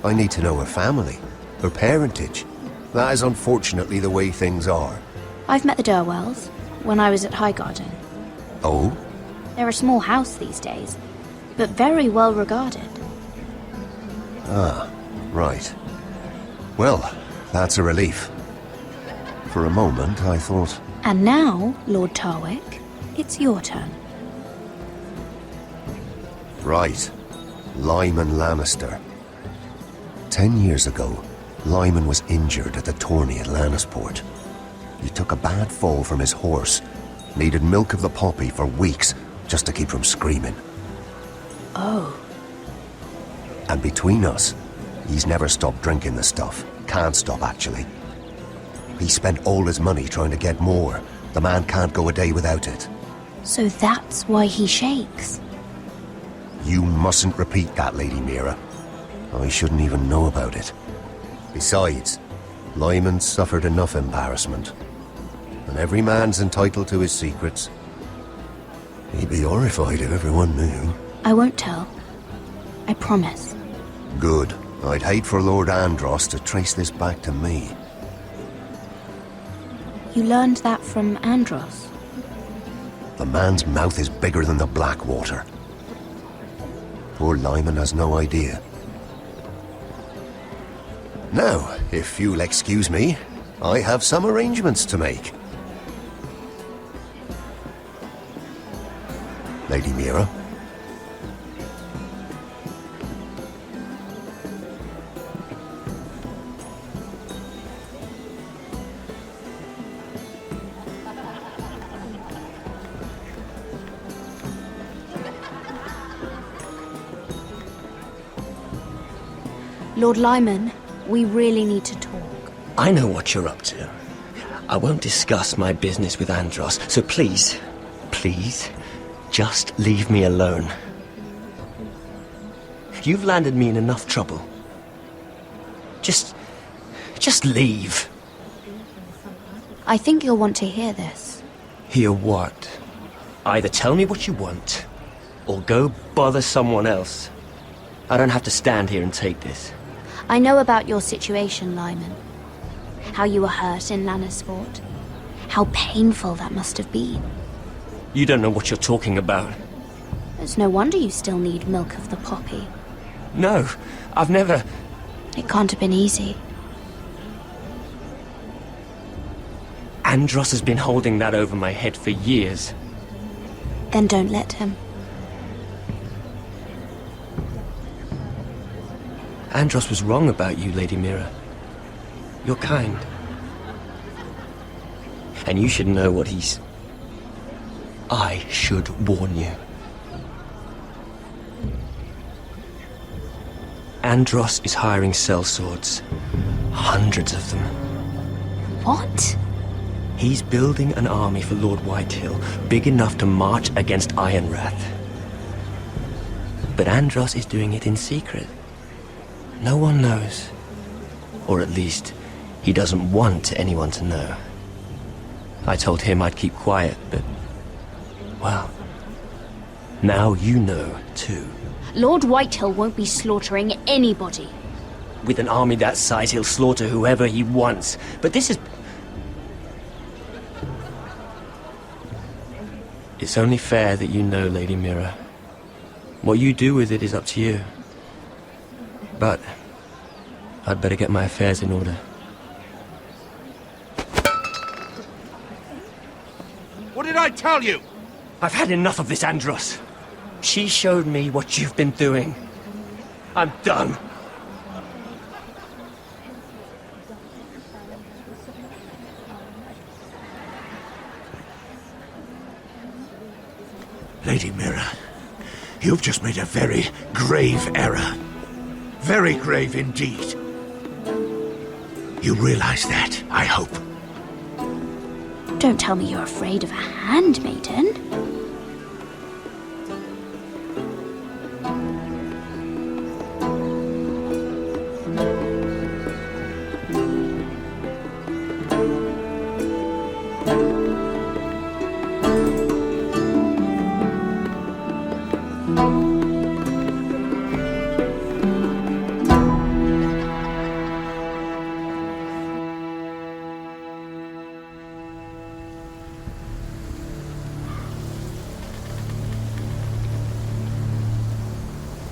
[SPEAKER 2] I need to know her family, her parentage. That is unfortunately the way things are.
[SPEAKER 7] I've met the Durwells when I was at Highgarden.
[SPEAKER 2] Oh?
[SPEAKER 7] They're a small house these days, but very well regarded.
[SPEAKER 2] Ah, right. Well, that's a relief. For a moment, I thought...
[SPEAKER 7] And now, Lord Tarwick, it's your turn.
[SPEAKER 2] Right. Lyman Lannister. 10 years ago, Lyman was injured at the tourney at Lannisport. He took a bad fall from his horse, needed milk of the poppy for weeks just to keep from screaming.
[SPEAKER 7] Oh.
[SPEAKER 2] And between us, he's never stopped drinking the stuff. Can't stop, actually. He spent all his money trying to get more. The man can't go a day without it.
[SPEAKER 7] So that's why he shakes.
[SPEAKER 2] You mustn't repeat that, Lady Mira. I shouldn't even know about it. Besides, Lyman suffered enough embarrassment. And every man's entitled to his secrets. He'd be horrified if everyone knew.
[SPEAKER 7] I won't tell. I promise.
[SPEAKER 2] Good. I'd hate for Lord Andros to trace this back to me.
[SPEAKER 7] You learned that from Andros?
[SPEAKER 2] The man's mouth is bigger than the Blackwater. Poor Lyman has no idea. Now, if you'll excuse me, I have some arrangements to make. Lady Mira?
[SPEAKER 7] Lord Lyman, We really need to talk.
[SPEAKER 6] I know what you're up to. I won't discuss my business with Andros, so please, please, just leave me alone. You've landed me in enough trouble. Just leave.
[SPEAKER 7] I think you'll want to hear this.
[SPEAKER 6] Hear what? Either tell me what you want, or go bother someone else. I don't have to stand here and take this.
[SPEAKER 7] I know about your situation, Lyman. How you were hurt in Lannisport. How painful that must have been.
[SPEAKER 6] You don't know what you're talking about.
[SPEAKER 7] It's no wonder you still need milk of the poppy.
[SPEAKER 6] No, I've never...
[SPEAKER 7] It can't have been easy.
[SPEAKER 6] Andros has been holding that over my head for years.
[SPEAKER 7] Then don't let him.
[SPEAKER 6] Andros was wrong about you, Lady Mira. You're kind. And you should know what he's... I should warn you. Andros is hiring sellswords. Hundreds of them.
[SPEAKER 7] What?
[SPEAKER 6] He's building an army for Lord Whitehill, big enough to march against Ironrath. But Andros is doing it in secret. No one knows. Or at least, he doesn't want anyone to know. I told him I'd keep quiet, but... well... now you know, too.
[SPEAKER 7] Lord Whitehill won't be slaughtering anybody.
[SPEAKER 6] With an army that size, he'll slaughter whoever he wants. But this is... It's only fair that you know, Lady Mira. What you do with it is up to you. But... I'd better get my affairs in order.
[SPEAKER 3] What did I tell you?
[SPEAKER 6] I've had enough of this, Andros. She showed me what you've been doing. I'm done.
[SPEAKER 3] Lady Mira, you've just made a very grave error. Very grave indeed. You realize that, I hope.
[SPEAKER 7] Don't tell me you're afraid of a handmaiden.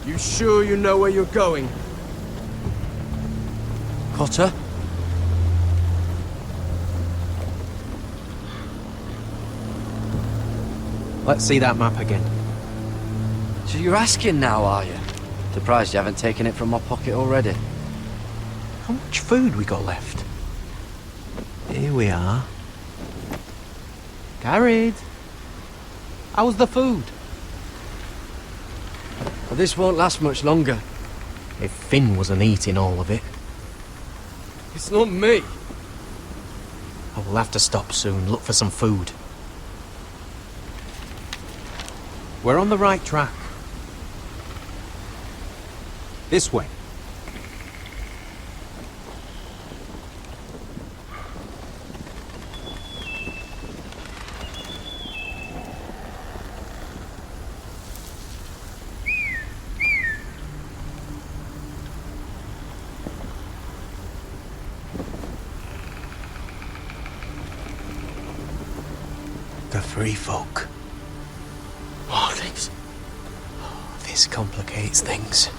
[SPEAKER 22] You sure you know where you're going?
[SPEAKER 5] Cotter?
[SPEAKER 22] Let's see that map again.
[SPEAKER 5] So you're asking now, are you? Surprised you haven't taken it from my pocket already.
[SPEAKER 22] How much food we got left? Here we are. Carried. How's the food?
[SPEAKER 5] Well, this won't last much longer.
[SPEAKER 22] If Finn wasn't eating all of it.
[SPEAKER 5] It's not me.
[SPEAKER 22] I will have to stop soon, look for some food. We're on the right track. This way. The Free Folk. This complicates things.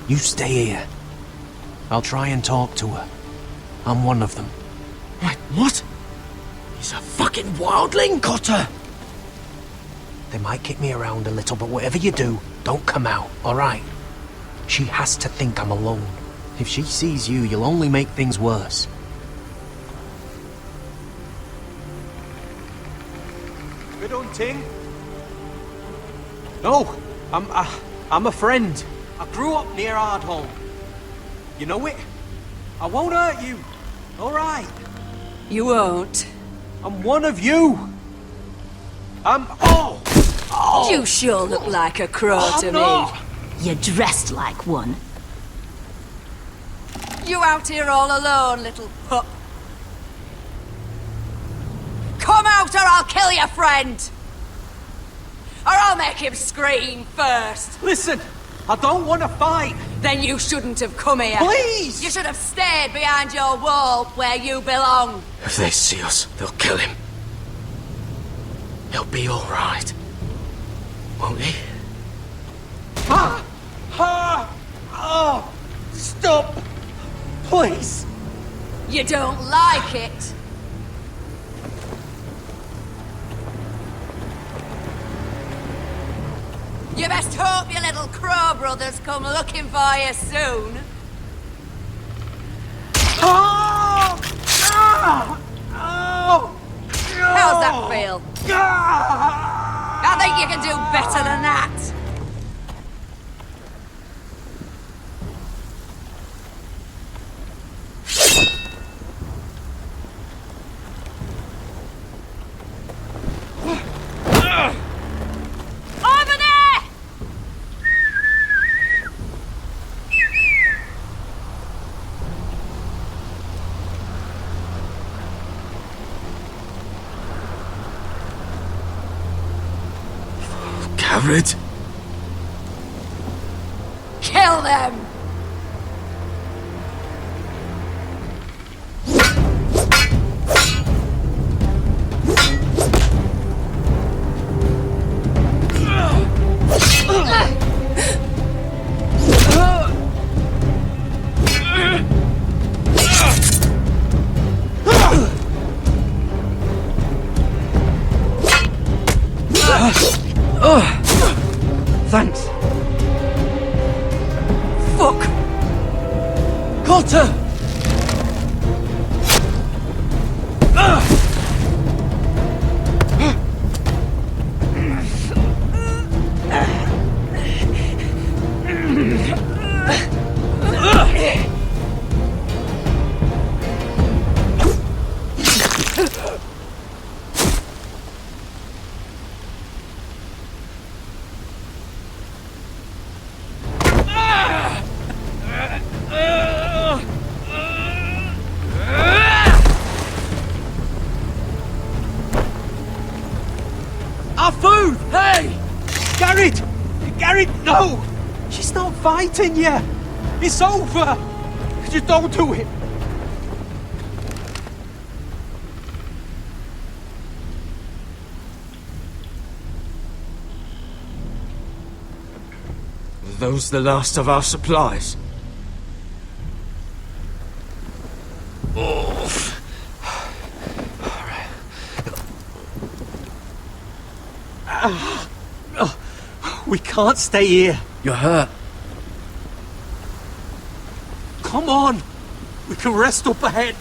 [SPEAKER 22] You stay here. I'll try and talk to her. I'm one of them.
[SPEAKER 5] Wait, what? He's a fucking wildling, Cotter!
[SPEAKER 22] They might kick me around a little, but whatever you do, don't come out, alright? She has to think I'm alone. If she sees you, you'll only make things worse. Good hunting? No, I'm a friend. I grew up near Ardholm. You know it? I won't hurt you. All right.
[SPEAKER 11] You won't.
[SPEAKER 22] I'm one of you. I'm... Oh! Oh!
[SPEAKER 11] You sure look like a crow to me.
[SPEAKER 7] You're dressed like one.
[SPEAKER 11] You out here all alone, little pup? Come out or I'll kill your friend! Or I'll make him scream first!
[SPEAKER 22] Listen, I don't want to fight!
[SPEAKER 11] Then you shouldn't have come here!
[SPEAKER 22] Please!
[SPEAKER 11] You should have stayed behind your wall where you belong!
[SPEAKER 20] If they see us, they'll kill him. He'll be all right. Won't he?
[SPEAKER 22] Ah! Ah! Oh! Stop! Please!
[SPEAKER 11] You don't like it? You best hope your little crow brothers come looking for you soon.
[SPEAKER 22] Oh! Ah! Oh!
[SPEAKER 11] How's that feel? I think you can do better than that. Over there!
[SPEAKER 20] Garrett?
[SPEAKER 11] Kill them!
[SPEAKER 5] Thanks.
[SPEAKER 22] Fuck! Cotter! Our food! Hey! Garrett! Garrett, no! She's not fighting yet! It's over! Just don't do it! Are those the last of our supplies? We can't stay here.
[SPEAKER 5] You're hurt.
[SPEAKER 22] Come on! We can rest up ahead.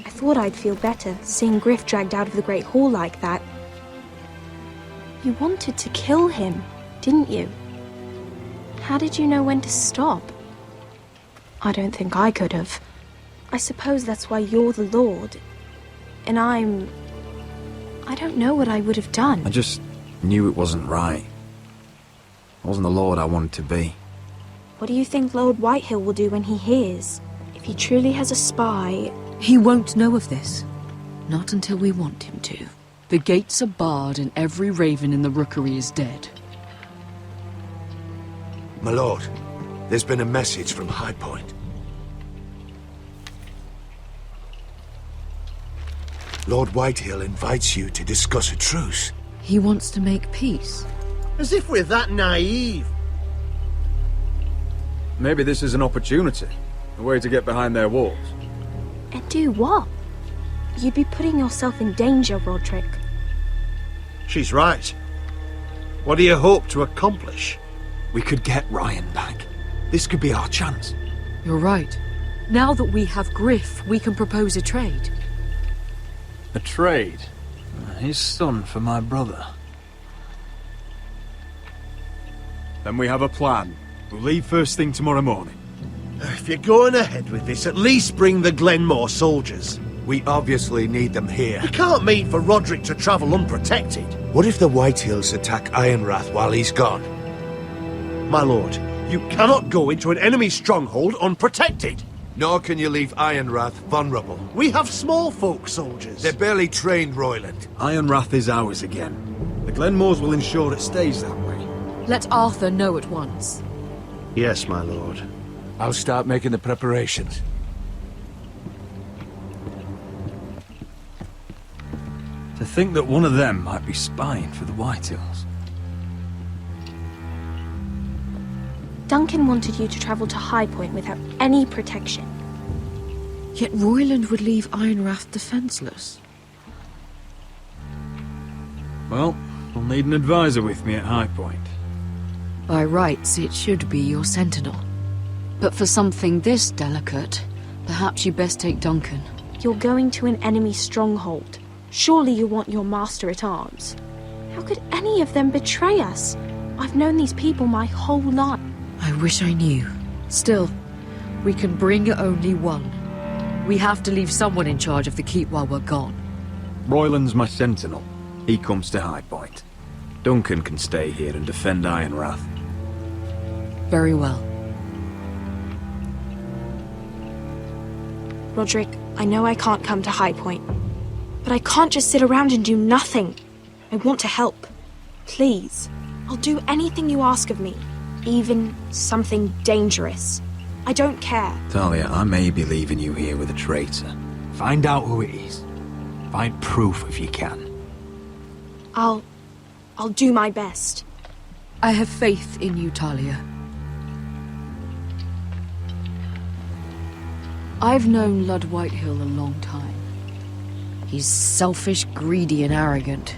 [SPEAKER 7] I thought I'd feel better seeing Griff dragged out of the Great Hall like that. You wanted to kill him, didn't you? How did you know when to stop? I don't think I could have. I suppose that's why you're the Lord. And I don't know what I would have done.
[SPEAKER 15] I just knew it wasn't right. I wasn't the Lord I wanted to be.
[SPEAKER 7] What do you think Lord Whitehill will do when he hears? If he truly has a spy...
[SPEAKER 8] He won't know of this. Not until we want him to. The gates are barred and every raven in the rookery is dead.
[SPEAKER 3] My lord, there's been a message from High Point. Lord Whitehill invites you to discuss a truce.
[SPEAKER 8] He wants to make peace.
[SPEAKER 17] As if we're that naive.
[SPEAKER 15] Maybe this is an opportunity. A way to get behind their walls.
[SPEAKER 7] And do what? You'd be putting yourself in danger, Roderick.
[SPEAKER 17] She's right. What do you hope to accomplish?
[SPEAKER 15] We could get Ryan back. This could be our chance.
[SPEAKER 8] You're right. Now that we have Griff, we can propose a trade.
[SPEAKER 15] A trade? His son for my brother. Then we have a plan. We'll leave first thing tomorrow morning.
[SPEAKER 17] If you're going ahead with this, at least bring the Glenmore soldiers.
[SPEAKER 3] We obviously need them here.
[SPEAKER 17] You can't mean for Roderick to travel unprotected.
[SPEAKER 3] What if the Whitehills attack Ironrath while he's gone?
[SPEAKER 17] My lord, you cannot go into an enemy stronghold unprotected.
[SPEAKER 3] Nor can you leave Ironrath vulnerable.
[SPEAKER 17] We have small folk soldiers.
[SPEAKER 3] They're barely trained, Royland.
[SPEAKER 15] Ironrath is ours again. The Glenmores will ensure it stays that way.
[SPEAKER 8] Let Arthur know at once.
[SPEAKER 17] Yes, my lord.
[SPEAKER 3] I'll start making the preparations.
[SPEAKER 15] To think that one of them might be spying for the Whitehills.
[SPEAKER 7] Duncan wanted you to travel to High Point without any protection.
[SPEAKER 8] Yet Royland would leave Ironrath defenseless.
[SPEAKER 15] Well, I'll need an advisor with me at High Point.
[SPEAKER 8] By rights, it should be your sentinel. But for something this delicate, perhaps you best take Duncan.
[SPEAKER 7] You're going to an enemy stronghold. Surely you want your master-at-arms. How could any of them betray us? I've known these people my whole life.
[SPEAKER 8] I wish I knew. Still, we can bring only one. We have to leave someone in charge of the keep while we're gone.
[SPEAKER 15] Royland's my sentinel. He comes to High Point. Duncan can stay here and defend Ironrath.
[SPEAKER 8] Very well.
[SPEAKER 7] Roderick, I know I can't come to High Point, but I can't just sit around and do nothing. I want to help. Please. I'll do anything you ask of me. Even something dangerous. I don't care.
[SPEAKER 15] Talia, I may be leaving you here with a traitor. Find out who it is. Find proof if you can.
[SPEAKER 7] I'll do my best.
[SPEAKER 8] I have faith in you, Talia. I've known Lud Whitehill a long time. He's selfish, greedy, and arrogant.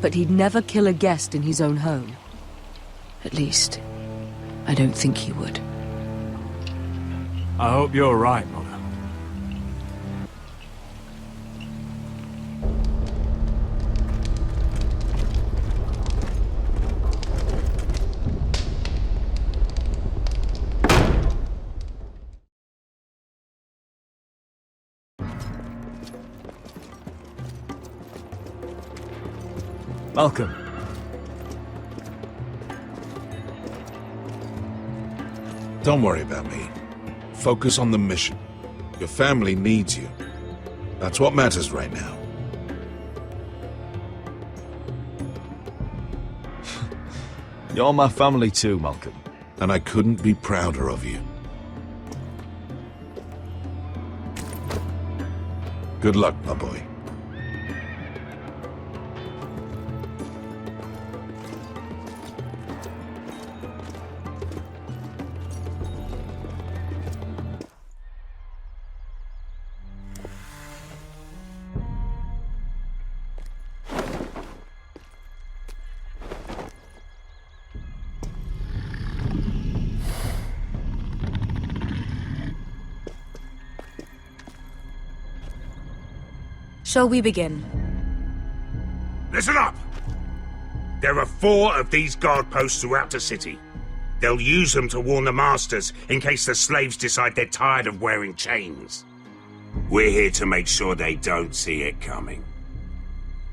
[SPEAKER 8] But he'd never kill a guest in his own home. At least, I don't think he would.
[SPEAKER 15] I hope you're right, Mother. Malcolm.
[SPEAKER 9] Don't worry about me. Focus on the mission. Your family needs you. That's what matters right now.
[SPEAKER 1] You're my family too, Malcolm.
[SPEAKER 9] And I couldn't be prouder of you. Good luck, my boy.
[SPEAKER 12] Shall we begin?
[SPEAKER 14] Listen up! There are 4 of these guard posts throughout the city. They'll use them to warn the masters in case the slaves decide they're tired of wearing chains. We're here to make sure they don't see it coming.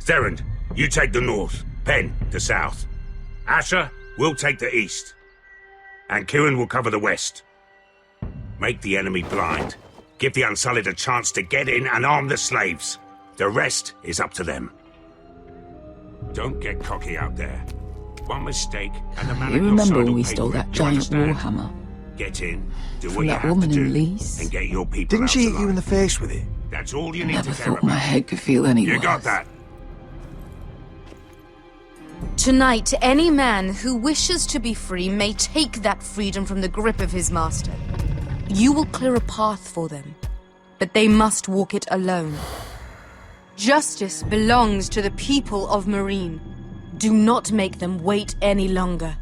[SPEAKER 14] Therend, you take the north. Penn, the south. Asher, we'll take the east. And Kieran will cover the west. Make the enemy blind. Give the Unsullied a chance to get in and arm the slaves. The rest is up to them. Don't get cocky out there. One mistake and the man
[SPEAKER 11] You remember when we stole that giant warhammer?
[SPEAKER 14] Get in, do
[SPEAKER 11] From
[SPEAKER 14] what you
[SPEAKER 11] that
[SPEAKER 14] have
[SPEAKER 11] woman
[SPEAKER 14] to do,
[SPEAKER 11] in Lease?
[SPEAKER 14] and get your people
[SPEAKER 3] Didn't
[SPEAKER 14] out
[SPEAKER 3] she hit
[SPEAKER 14] alive.
[SPEAKER 3] you in the face with it?
[SPEAKER 14] That's all you need
[SPEAKER 11] Never
[SPEAKER 14] to care
[SPEAKER 11] thought my
[SPEAKER 14] about.
[SPEAKER 11] head could feel any
[SPEAKER 14] You
[SPEAKER 11] worse.
[SPEAKER 14] got that?
[SPEAKER 12] Tonight, any man who wishes to be free may take that freedom from the grip of his master. You will clear a path for them, but they must walk it alone. Justice belongs to the people of Meereen. Do not make them wait any longer.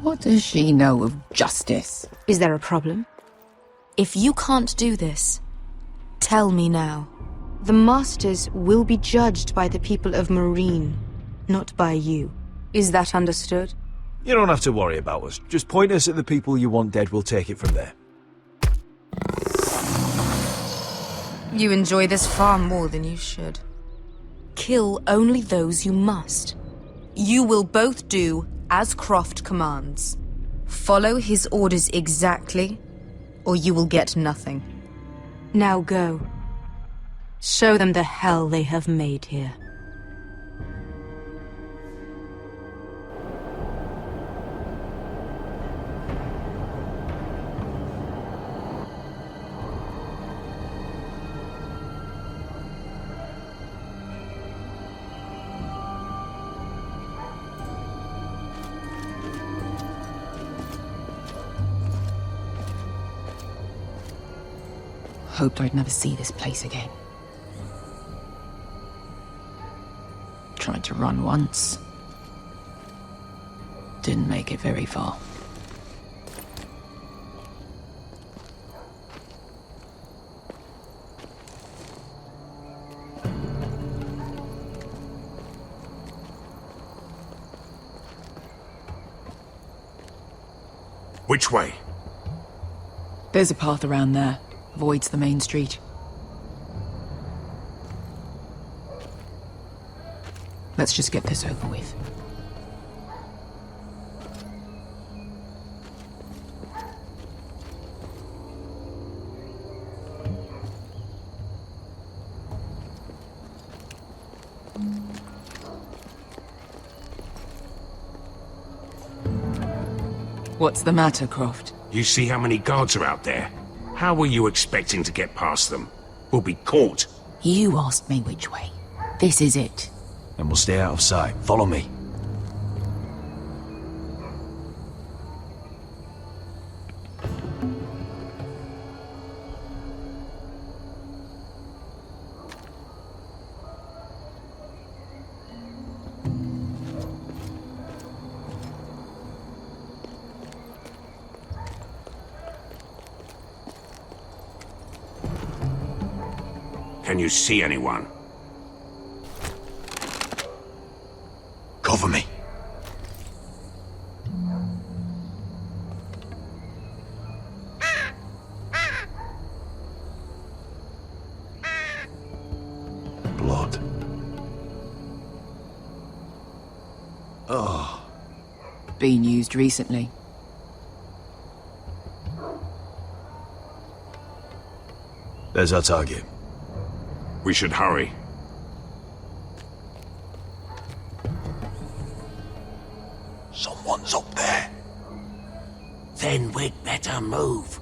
[SPEAKER 11] What does she know of justice?
[SPEAKER 12] Is there a problem? If you can't do this, tell me now. The Masters will be judged by the people of Meereen, not by you. Is that understood?
[SPEAKER 1] You don't have to worry about us. Just point us at the people you want dead, we'll take it from there.
[SPEAKER 12] You enjoy this far more than you should. Kill only those you must. You will both do as Croft commands. Follow his orders exactly, or you will get nothing. Now go. Show them the hell they have made here.
[SPEAKER 11] Hoped I'd never see this place again. Tried to run once. Didn't make it very far.
[SPEAKER 14] Which way?
[SPEAKER 11] There's a path around there. Avoids the main street. Let's just get this over with. What's the matter, Croft?
[SPEAKER 14] You see how many guards are out there? How were you expecting to get past them? We'll be caught.
[SPEAKER 11] You asked me which way. This is it.
[SPEAKER 1] Then we'll stay out of sight. Follow me.
[SPEAKER 14] Can you see anyone?
[SPEAKER 1] Cover me. Blood. Oh.
[SPEAKER 11] Been used recently.
[SPEAKER 1] There's our target.
[SPEAKER 14] We should hurry.
[SPEAKER 1] Someone's up there.
[SPEAKER 14] Then we'd better move.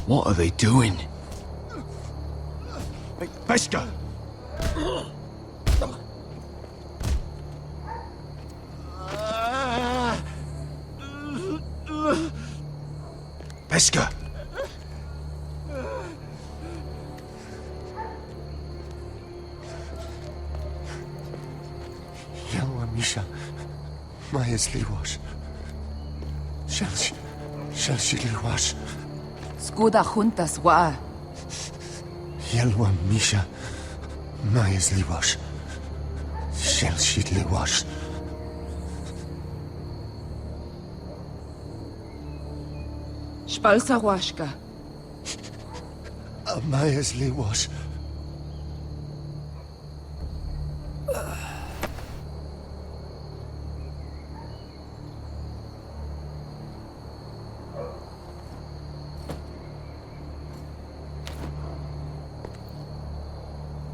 [SPEAKER 1] What are they doing? Pesca! Pesca!
[SPEAKER 2] Yelwa Misha, Maya's Liwash. Shall she Liwash?
[SPEAKER 11] Skuda juntas wa.
[SPEAKER 2] Yelwa Misha, Maya's Liwash. Shall she Liwash?
[SPEAKER 11] Spalsa washka.
[SPEAKER 2] Maya's Liwash.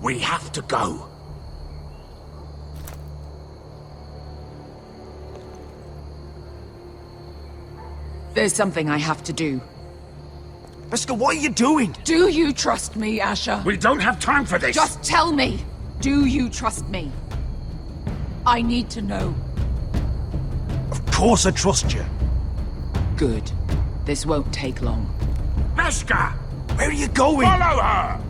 [SPEAKER 14] We have to go.
[SPEAKER 11] There's something I have to do.
[SPEAKER 1] Beskha, what are you doing?
[SPEAKER 11] Do you trust me, Asher?
[SPEAKER 14] We don't have time for this!
[SPEAKER 11] Just tell me! Do you trust me? I need to know.
[SPEAKER 1] Of course I trust you.
[SPEAKER 11] Good. This won't take long.
[SPEAKER 14] Beskha!
[SPEAKER 1] Where are you going?
[SPEAKER 14] Follow her!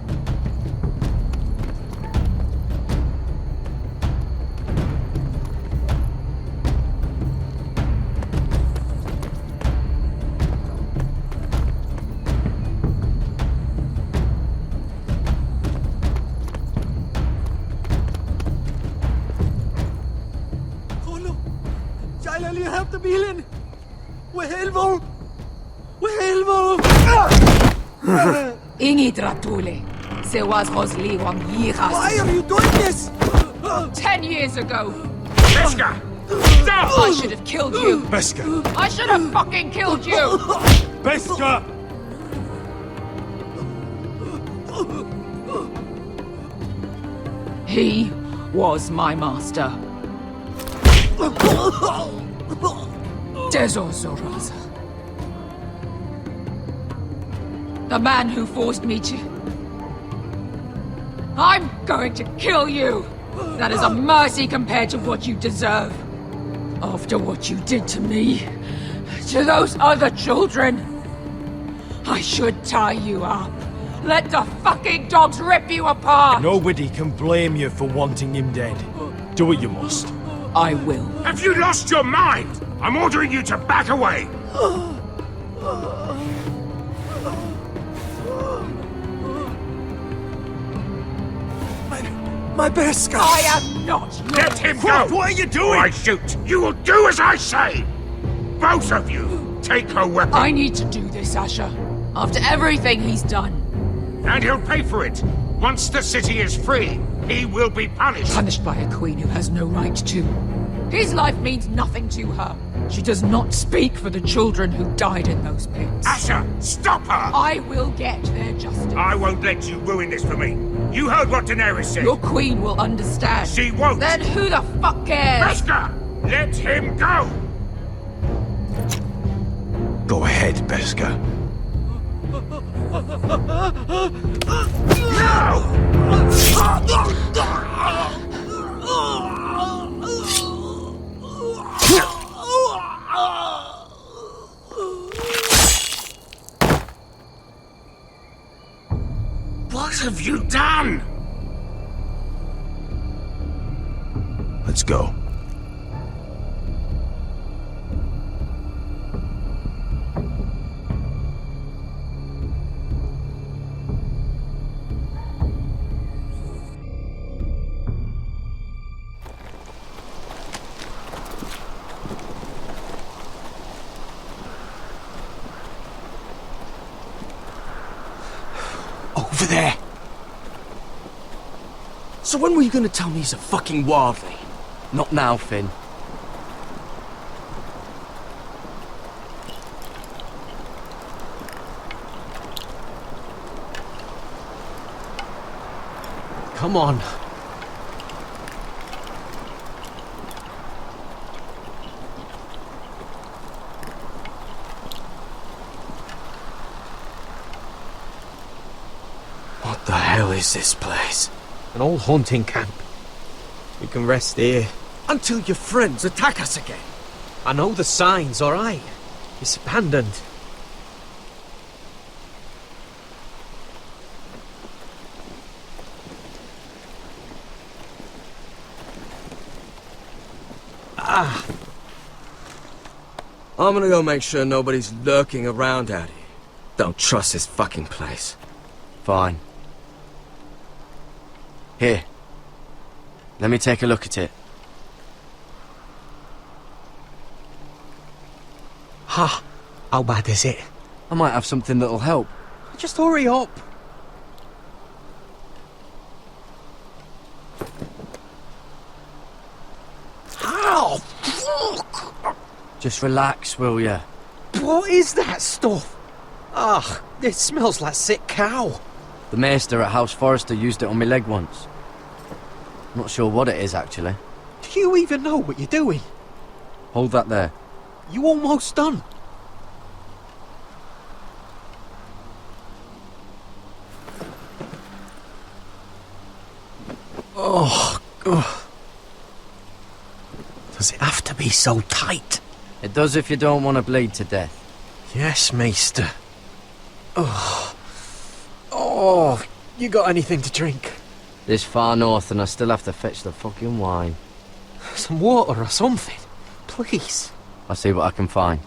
[SPEAKER 11] Ingi Dratule, se was Rosli Wang Yiras.
[SPEAKER 22] Why are you doing this?
[SPEAKER 11] 10 years ago.
[SPEAKER 14] Beskha! Stop!
[SPEAKER 11] I should have killed you.
[SPEAKER 1] Beskha!
[SPEAKER 11] I should have fucking killed you.
[SPEAKER 1] Beskha!
[SPEAKER 11] He was my master. Dezor Zoraza. The man who forced me to... I'm going to kill you! That is a mercy compared to what you deserve. After what you did to me, to those other children, I should tie you up. Let the fucking dogs rip you apart!
[SPEAKER 1] Nobody can blame you for wanting him dead. Do what you must.
[SPEAKER 11] I will.
[SPEAKER 14] Have you lost your mind? I'm ordering you to back away!
[SPEAKER 1] My Beskha!
[SPEAKER 11] I am not yours.
[SPEAKER 14] Let him go!
[SPEAKER 1] What are you doing?
[SPEAKER 14] Or I shoot! You will do as I say! Both of you, take her weapon.
[SPEAKER 11] I need to do this, Asher. After everything he's done.
[SPEAKER 14] And he'll pay for it. Once the city is free, he will be punished.
[SPEAKER 11] Punished by a queen who has no right to. His life means nothing to her. She does not speak for the children who died in those pits.
[SPEAKER 14] Asher, stop her!
[SPEAKER 11] I will get their justice.
[SPEAKER 14] I won't let you ruin this for me. You heard what Daenerys said.
[SPEAKER 11] Your queen will understand.
[SPEAKER 14] She won't.
[SPEAKER 11] Then who the fuck cares?
[SPEAKER 14] Beskha, let him go!
[SPEAKER 1] Go ahead, Beskha.
[SPEAKER 14] What have you done?
[SPEAKER 1] Let's go.
[SPEAKER 20] Over there! So when were you gonna tell me he's a fucking wildling?
[SPEAKER 5] Not now, Finn.
[SPEAKER 20] Come on. What the hell is this place?
[SPEAKER 22] An old hunting camp. We can rest here. Until your friends attack us again. I know the signs, alright? It's abandoned.
[SPEAKER 20] I'm gonna go make sure nobody's lurking around out here. Don't trust this fucking place.
[SPEAKER 5] Fine. Here. Let me take a look at it.
[SPEAKER 22] Ha! How bad is it?
[SPEAKER 5] I might have something that'll help.
[SPEAKER 22] Just hurry up. Ow! Fuck!
[SPEAKER 5] Just relax, will ya?
[SPEAKER 22] What is that stuff? Ah, it smells like sick cow.
[SPEAKER 5] The maester at House Forrester used it on my leg once. Not sure what it is, actually.
[SPEAKER 22] Do you even know what you're doing?
[SPEAKER 5] Hold that there.
[SPEAKER 22] You almost done. Ugh. Does it have to be so tight?
[SPEAKER 5] It does if you don't want to bleed to death.
[SPEAKER 22] Yes, Maester. Oh. Oh, you got anything to drink?
[SPEAKER 5] This far north and I still have to fetch the fucking wine.
[SPEAKER 22] Some water or something, please.
[SPEAKER 5] I'll see what I can find.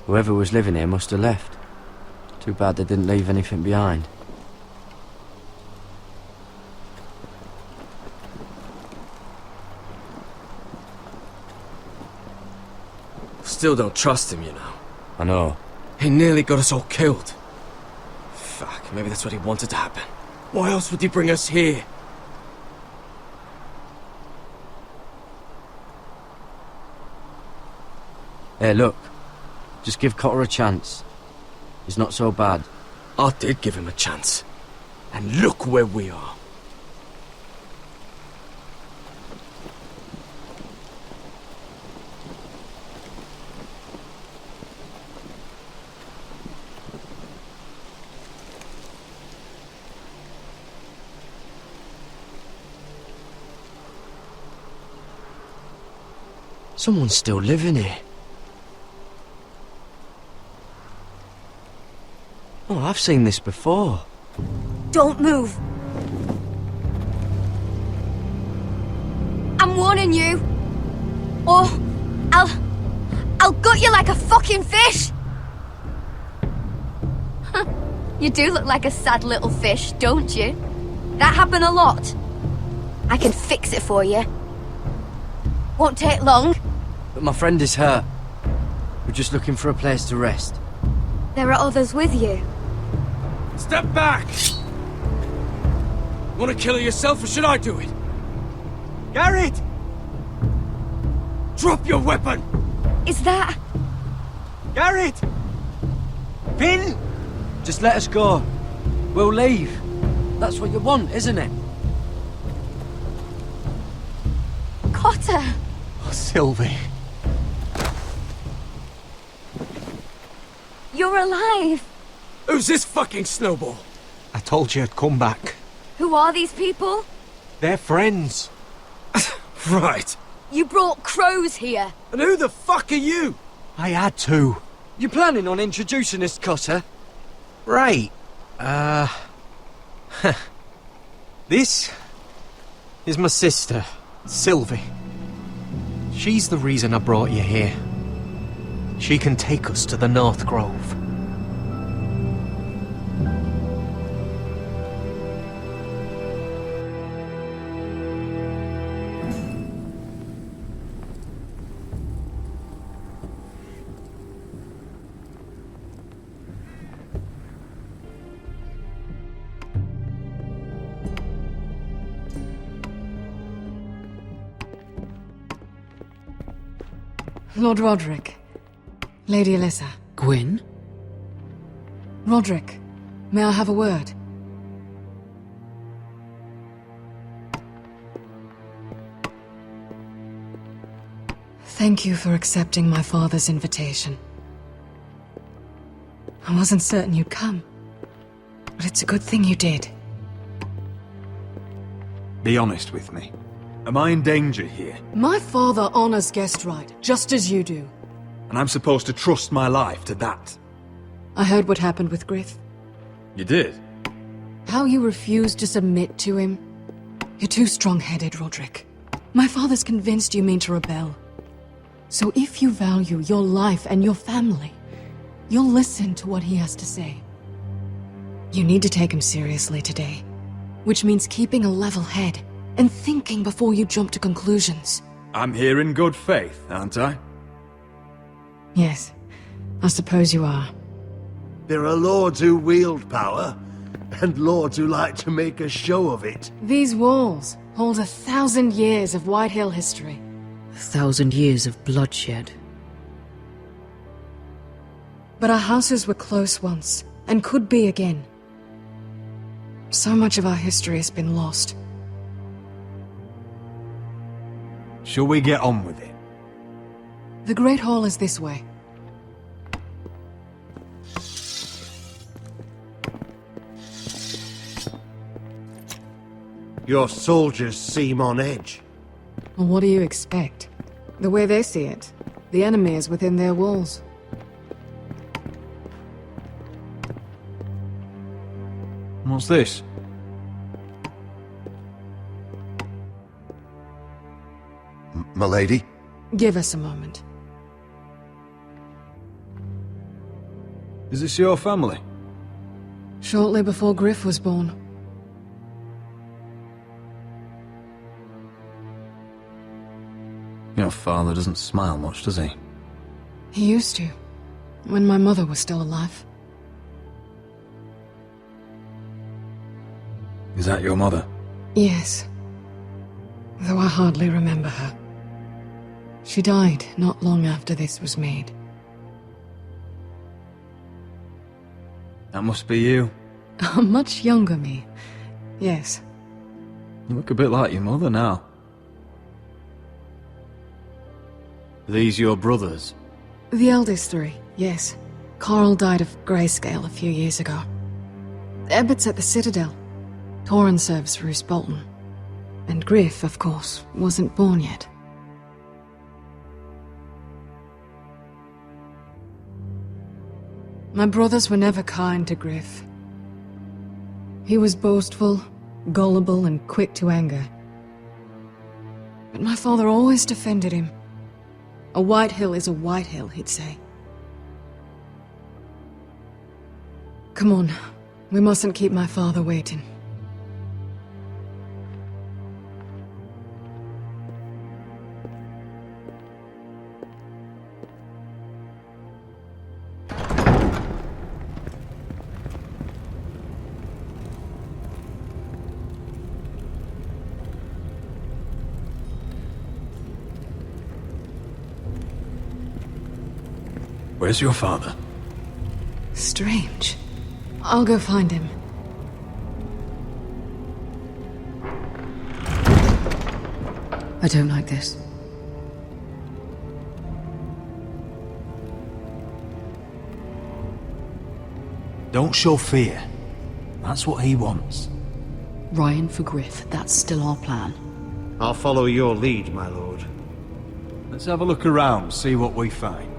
[SPEAKER 5] Whoever was living here must have left. Too bad they didn't leave anything behind.
[SPEAKER 22] Still don't trust him, you know.
[SPEAKER 5] I know.
[SPEAKER 22] He nearly got us all killed. Fuck, maybe that's what he wanted to happen. Why else would he bring us here?
[SPEAKER 5] Hey, look. Just give Cotter a chance. He's not so bad.
[SPEAKER 22] I did give him a chance. And look where we are.
[SPEAKER 5] Someone's still living here. Oh, I've seen this before.
[SPEAKER 7] Don't move. I'm warning you. Or I'll gut you like a fucking fish. You do look like a sad little fish, don't you? That happen a lot. I can fix it for you. Won't take long.
[SPEAKER 5] But my friend is hurt. We're just looking for a place to rest.
[SPEAKER 7] There are others with you.
[SPEAKER 22] Step back! Want to kill her yourself, or should I do it? Garrett! Drop your weapon!
[SPEAKER 7] Is that...
[SPEAKER 22] Garrett! Pin!
[SPEAKER 5] Just let us go. We'll leave. That's what you want, isn't it?
[SPEAKER 7] Cotter!
[SPEAKER 22] Oh, Sylvie.
[SPEAKER 7] You're alive!
[SPEAKER 22] Who's this fucking snowball? I told you I'd come back.
[SPEAKER 7] Who are these people?
[SPEAKER 22] They're friends. Right.
[SPEAKER 7] You brought crows here.
[SPEAKER 22] And who the fuck are you? I had to.
[SPEAKER 5] You planning on introducing us, Cotter?
[SPEAKER 22] Right. This is my sister, Sylvie. She's the reason I brought you here. She can take us to the North Grove.
[SPEAKER 8] Lord Roderick. Lady Alyssa.
[SPEAKER 10] Gwyn?
[SPEAKER 8] Roderick, may I have a word? Thank you for accepting my father's invitation. I wasn't certain you'd come, but it's a good thing you did.
[SPEAKER 15] Be honest with me. Am I in danger here?
[SPEAKER 8] My father honors guest right, just as you do.
[SPEAKER 15] And I'm supposed to trust my life to that?
[SPEAKER 8] I heard what happened with Griff.
[SPEAKER 15] You did?
[SPEAKER 8] How you refused to submit to him. You're too strong-headed, Roderick. My father's convinced you mean to rebel. So if you value your life and your family, you'll listen to what he has to say. You need to take him seriously today, which means keeping a level head and thinking before you jump to conclusions.
[SPEAKER 15] I'm here in good faith, aren't I?
[SPEAKER 8] Yes, I suppose you are.
[SPEAKER 17] There are lords who wield power, and lords who like to make a show of it.
[SPEAKER 8] These walls hold 1,000 years of White Hill history.
[SPEAKER 10] 1,000 years of bloodshed.
[SPEAKER 8] But our houses were close once, and could be again. So much of our history has been lost,
[SPEAKER 15] Shall we get on with it?
[SPEAKER 8] The Great Hall is this way.
[SPEAKER 17] Your soldiers seem on edge.
[SPEAKER 8] Well, what do you expect? The way they see it, the enemy is within their walls.
[SPEAKER 15] What's this?
[SPEAKER 2] M'lady?
[SPEAKER 8] Give us a moment.
[SPEAKER 15] Is this your family?
[SPEAKER 8] Shortly before Griff was born.
[SPEAKER 15] Your father doesn't smile much, does he?
[SPEAKER 8] He used to, when my mother was still alive.
[SPEAKER 15] Is that your mother?
[SPEAKER 8] Yes. Though I hardly remember her. She died not long after this was made.
[SPEAKER 15] That must be you.
[SPEAKER 8] A much younger me. Yes.
[SPEAKER 15] You look a bit like your mother now. Are these your brothers?
[SPEAKER 8] The eldest three, yes. Carl died of grayscale a few years ago. Ebbett's at the Citadel. Torrin serves Roose Bolton. And Griff, of course, wasn't born yet. My brothers were never kind to Griff. He was boastful, gullible, and quick to anger. But my father always defended him. A White Hill is a White Hill, he'd say. Come on, we mustn't keep my father waiting.
[SPEAKER 15] Where's your father?
[SPEAKER 8] Strange. I'll go find him. I don't like this.
[SPEAKER 15] Don't show fear. That's what he wants.
[SPEAKER 10] Ryan for Griff, that's still our plan.
[SPEAKER 17] I'll follow your lead, my lord.
[SPEAKER 15] Let's have a look around, see what we find.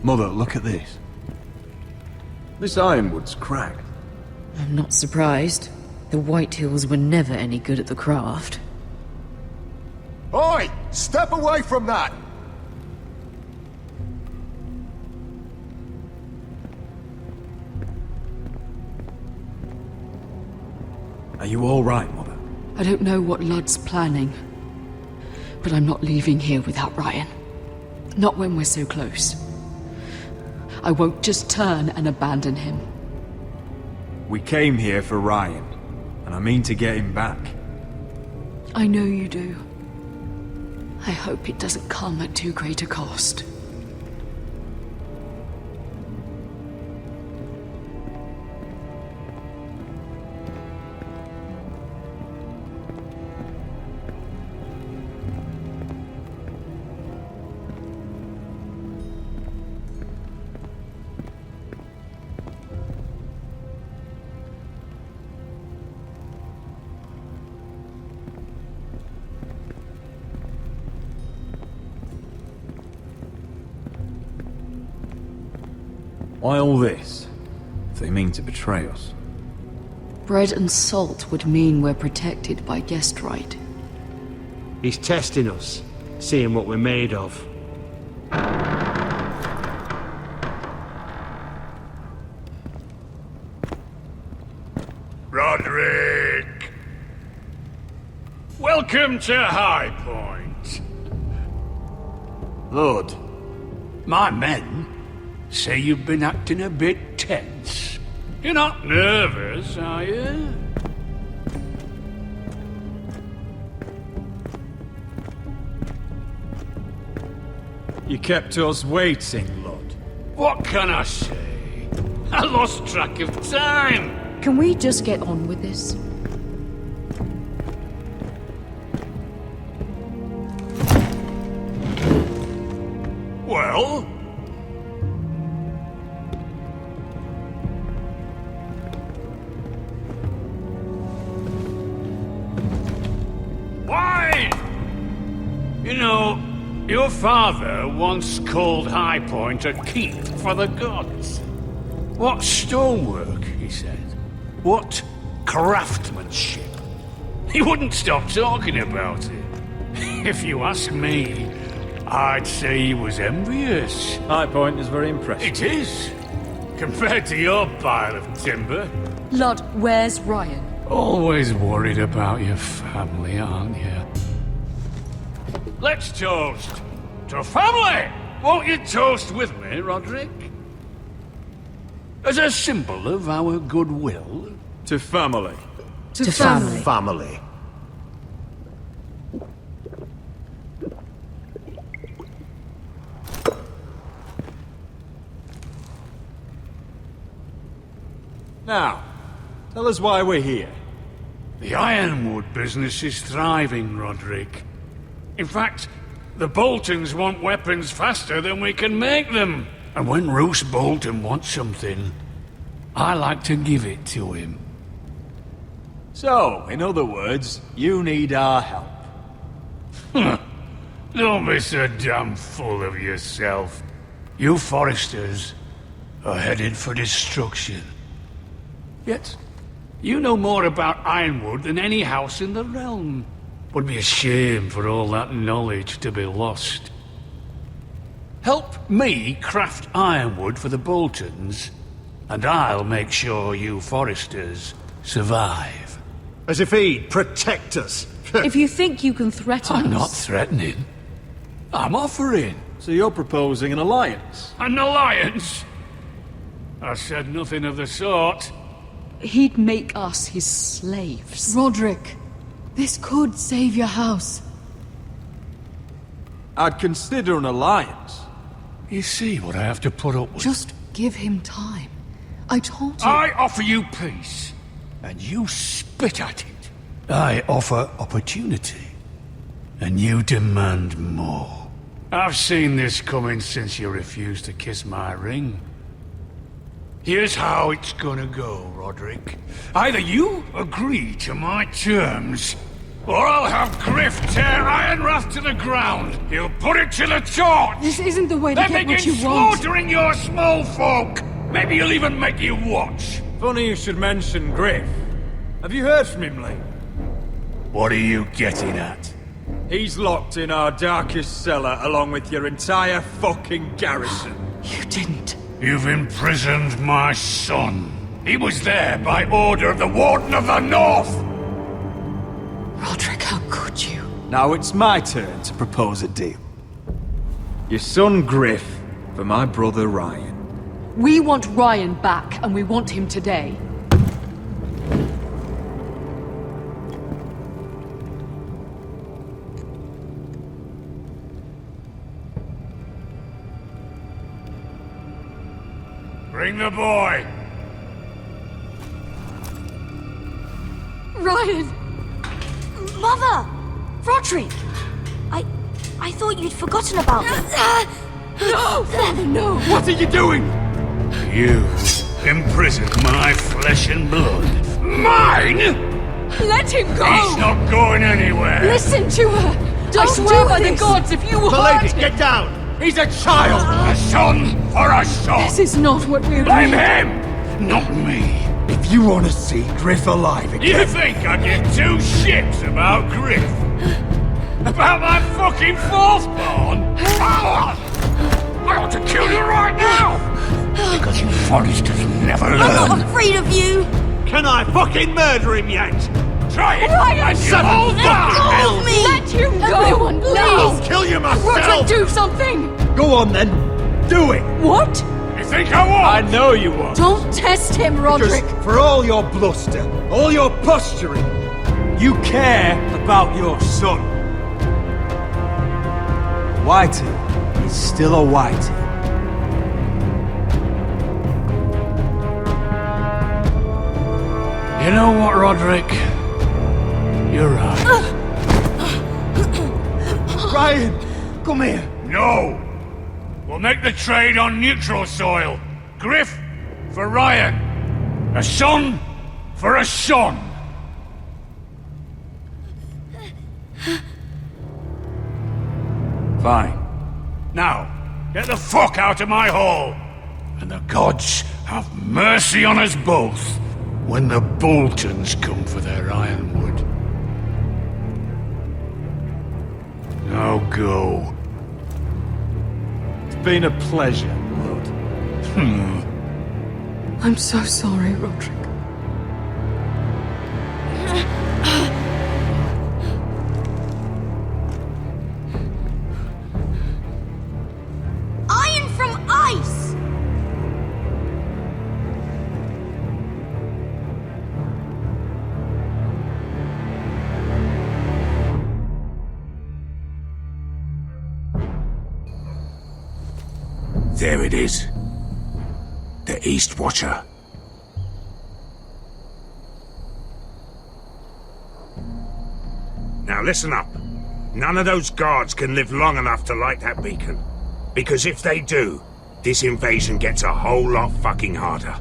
[SPEAKER 15] Mother, look at this. This ironwood's cracked.
[SPEAKER 10] I'm not surprised. The White Hills were never any good at the craft.
[SPEAKER 2] Oi! Step away from that!
[SPEAKER 15] Are you all right, Mother?
[SPEAKER 10] I don't know what Ludd's planning, but I'm not leaving here without Ryan. Not when we're so close. I won't just turn and abandon him.
[SPEAKER 15] We came here for Ryan, and I mean to get him back.
[SPEAKER 10] I know you do. I hope it doesn't come at too great a cost.
[SPEAKER 15] Why all this? If they mean to betray us.
[SPEAKER 10] Bread and salt would mean we're protected by guest right.
[SPEAKER 17] He's testing us, seeing what we're made of.
[SPEAKER 16] Roderick! Welcome to High Point. Lord, my men say you've been acting a bit tense. You're not nervous, are you?
[SPEAKER 15] You kept us waiting, Lord.
[SPEAKER 16] What can I say? I lost track of time.
[SPEAKER 8] Can we just get on with this?
[SPEAKER 16] Well? Why? You know, your father once called High Point a keep for the gods. What stonework, he said. What craftsmanship. He wouldn't stop talking about it. If you ask me, I'd say he was envious.
[SPEAKER 15] High Point is very impressive.
[SPEAKER 16] It is. Compared to your pile of timber.
[SPEAKER 8] Lord, where's Ryan?
[SPEAKER 16] Always worried about your family, aren't you? Let's toast to family! Won't you toast with me, Roderick? As a symbol of our goodwill.
[SPEAKER 15] To family.
[SPEAKER 8] To family.
[SPEAKER 17] Family.
[SPEAKER 15] Now, tell us why we're here.
[SPEAKER 16] The ironwood business is thriving, Roderick. In fact, the Boltons want weapons faster than we can make them. And when Roose Bolton wants something, I like to give it to him.
[SPEAKER 15] So, in other words, you need our help.
[SPEAKER 16] Don't be so damn full of yourself. You Forresters are headed for destruction. Yet, you know more about ironwood than any house in the realm. Would be a shame for all that knowledge to be lost. Help me craft ironwood for the Boltons, and I'll make sure you Forresters survive.
[SPEAKER 17] As if he'd protect us.
[SPEAKER 8] If you think you can threaten us...
[SPEAKER 16] I'm not threatening. I'm offering.
[SPEAKER 15] So you're proposing an alliance?
[SPEAKER 16] An alliance? I said nothing of the sort.
[SPEAKER 8] He'd make us his slaves.
[SPEAKER 10] Roderick, this could save your house.
[SPEAKER 15] I'd consider an alliance.
[SPEAKER 16] You see what I have to put up with?
[SPEAKER 10] Just give him time. I told you...
[SPEAKER 16] I offer you peace, and you spit at it. I offer opportunity, and you demand more. I've seen this coming since you refused to kiss my ring. Here's how it's gonna go, Roderick. Either you agree to my terms, or I'll have Griff tear Ironrath to the ground. He'll put it to the torch.
[SPEAKER 10] This isn't the way to
[SPEAKER 16] then
[SPEAKER 10] get what
[SPEAKER 16] begin
[SPEAKER 10] you want.
[SPEAKER 16] slaughtering your small folk. Maybe he'll even make you watch.
[SPEAKER 15] Funny you should mention Griff. Have you heard from him lately?
[SPEAKER 16] What are you getting at?
[SPEAKER 15] He's locked in our darkest cellar along with your entire fucking garrison.
[SPEAKER 10] You didn't.
[SPEAKER 16] You've imprisoned my son. He was there by order of the Warden of the North!
[SPEAKER 10] Roderick, how could you?
[SPEAKER 15] Now it's my turn to propose a deal. Your son Griff for my brother Ryan.
[SPEAKER 8] We want Ryan back, and we want him today.
[SPEAKER 16] Bring the boy!
[SPEAKER 10] Ryan!
[SPEAKER 7] Mother!
[SPEAKER 10] Roderick!
[SPEAKER 7] I thought you'd forgotten about me.
[SPEAKER 10] No! Father, no!
[SPEAKER 15] What are you doing?
[SPEAKER 16] You imprisoned my flesh and blood. Mine?!
[SPEAKER 10] Let him go!
[SPEAKER 16] He's not going anywhere!
[SPEAKER 10] Listen to her! Don't I swear by the gods, if you hurt him...
[SPEAKER 17] Get down! He's a child!
[SPEAKER 16] A son for a son!
[SPEAKER 10] This is not what we
[SPEAKER 16] Blame
[SPEAKER 10] agreed.
[SPEAKER 16] him! Not me!
[SPEAKER 15] If you want to see Griff alive again...
[SPEAKER 16] You think I give two shits about Griff? About my fucking fourthborn? I ought to kill you right now! Because you Forresters never learn.
[SPEAKER 7] I'm not afraid of you!
[SPEAKER 17] Can I fucking murder him yet?
[SPEAKER 16] Try it!
[SPEAKER 10] Ryan,
[SPEAKER 16] and you'll all die!
[SPEAKER 7] Move me!
[SPEAKER 10] Let him go!
[SPEAKER 8] Everyone, please!
[SPEAKER 17] I'll kill you myself!
[SPEAKER 10] Roderick, do something!
[SPEAKER 17] Go on then. Do it!
[SPEAKER 10] What?
[SPEAKER 16] You think I won't?
[SPEAKER 15] I know you won't.
[SPEAKER 10] Don't test him, Roderick!
[SPEAKER 15] Because for all your bluster, all your posturing, you care about your son. Whitey,
[SPEAKER 1] It's still a white.
[SPEAKER 16] You know what, Roderick? You're right.
[SPEAKER 1] Ryan, come here.
[SPEAKER 16] No! We'll make the trade on neutral soil. Griff for Ryan. A son for a son. Fine. Now, get the fuck out of my hall. And the gods have mercy on us both when the Boltons come for their ironwood. Now go.
[SPEAKER 1] It's been a pleasure, Lord.
[SPEAKER 10] I'm so sorry, Roderick.
[SPEAKER 7] Iron from ice!
[SPEAKER 14] There it is. The East Watcher. Now listen up. None of those guards can live long enough to light that beacon. Because if they do, this invasion gets a whole lot fucking harder.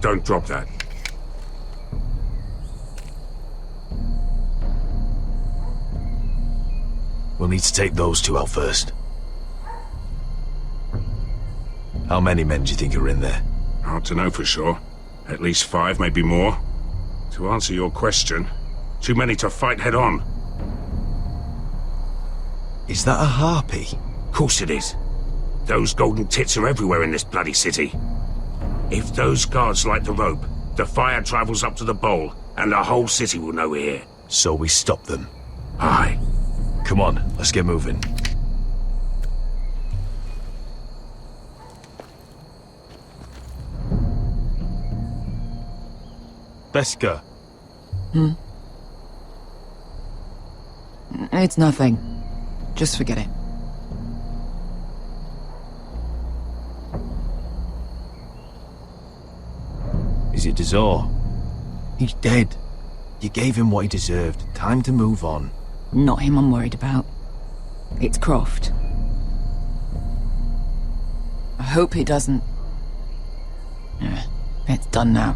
[SPEAKER 14] Don't drop that.
[SPEAKER 1] We'll need to take those two out first. How many men do you think are in there?
[SPEAKER 14] Hard to know for sure. At least 5, maybe more. To answer your question, too many to fight head on.
[SPEAKER 1] Is that a harpy?
[SPEAKER 14] Of course it is. Those golden tits are everywhere in this bloody city. If those guards light the rope, the fire travels up to the bowl, and the whole city will know we're here.
[SPEAKER 1] So we stop them.
[SPEAKER 14] Aye.
[SPEAKER 1] Come on, let's get moving. Beska.
[SPEAKER 11] It's nothing. Just forget it.
[SPEAKER 1] Is it Dazor? He's dead. You gave him what he deserved. Time to move on.
[SPEAKER 11] Not him I'm worried about. It's Croft. I hope he doesn't... It's done now.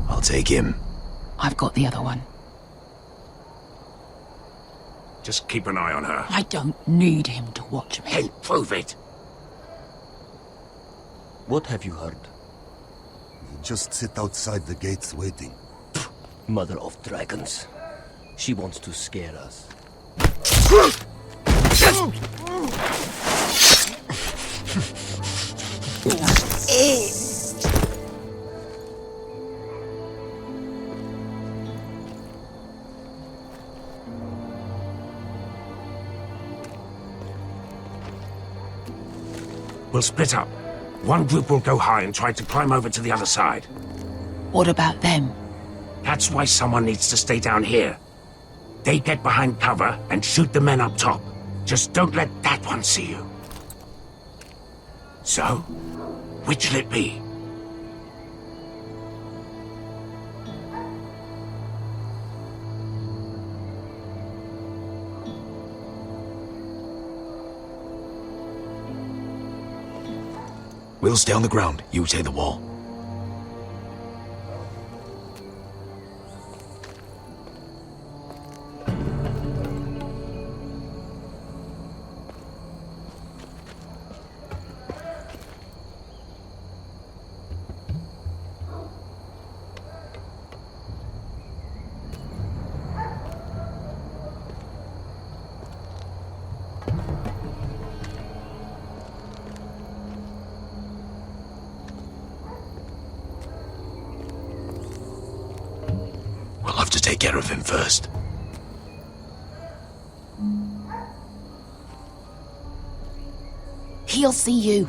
[SPEAKER 1] I'll take him.
[SPEAKER 11] I've got the other one.
[SPEAKER 14] Just keep an eye on her.
[SPEAKER 11] I don't need him to watch me.
[SPEAKER 14] Hey, prove it.
[SPEAKER 6] What have you heard?
[SPEAKER 2] Just sit outside the gates waiting.
[SPEAKER 6] Mother of dragons. She wants to scare us.
[SPEAKER 14] We'll split up. One group will go high and try to climb over to the other side.
[SPEAKER 11] What about them?
[SPEAKER 14] That's why someone needs to stay down here. They get behind cover and shoot the men up top. Just don't let that one see you. So, which'll it be?
[SPEAKER 1] We'll stay on the ground. You take the wall. We'll have to take care of him first.
[SPEAKER 12] He'll see you.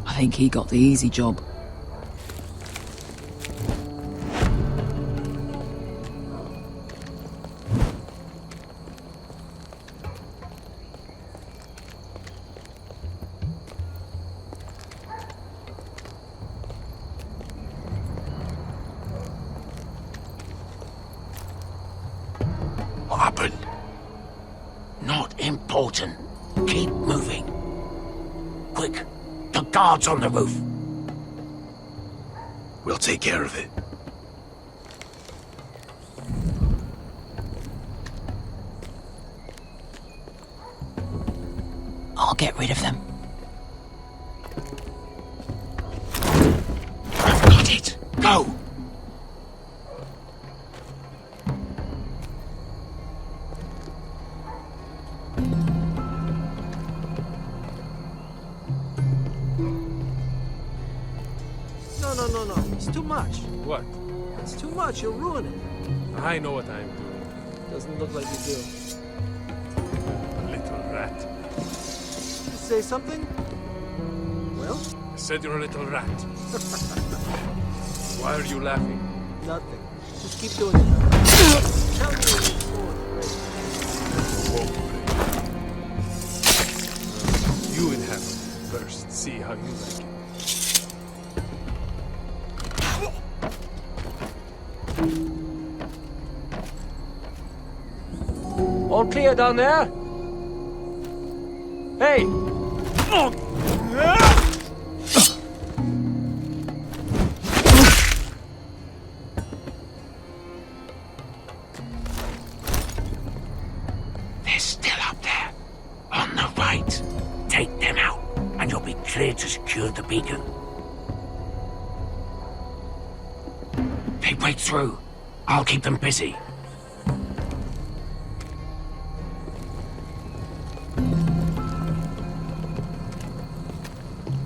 [SPEAKER 8] I think he got the easy job.
[SPEAKER 3] What happened? Not important. Keep moving. Quick, the guards on the roof.
[SPEAKER 9] We'll take care of it.
[SPEAKER 11] I'll get rid of them.
[SPEAKER 3] I've got it. Go!
[SPEAKER 17] No. It's too much.
[SPEAKER 4] What?
[SPEAKER 17] It's too much. You'll ruin it.
[SPEAKER 4] I know what I'm doing.
[SPEAKER 17] Doesn't look like you do.
[SPEAKER 4] Little rat.
[SPEAKER 17] Say something? Well?
[SPEAKER 4] I said you're a little rat. Why are you laughing?
[SPEAKER 17] Nothing. Just keep doing it. Tell me when it's
[SPEAKER 4] Won't break. You inhabit first. See how you like it.
[SPEAKER 20] All clear down there? Hey!
[SPEAKER 3] They're still up there. On the right. Take them out, and you'll be clear to secure the beacon. They break through. I'll keep them busy.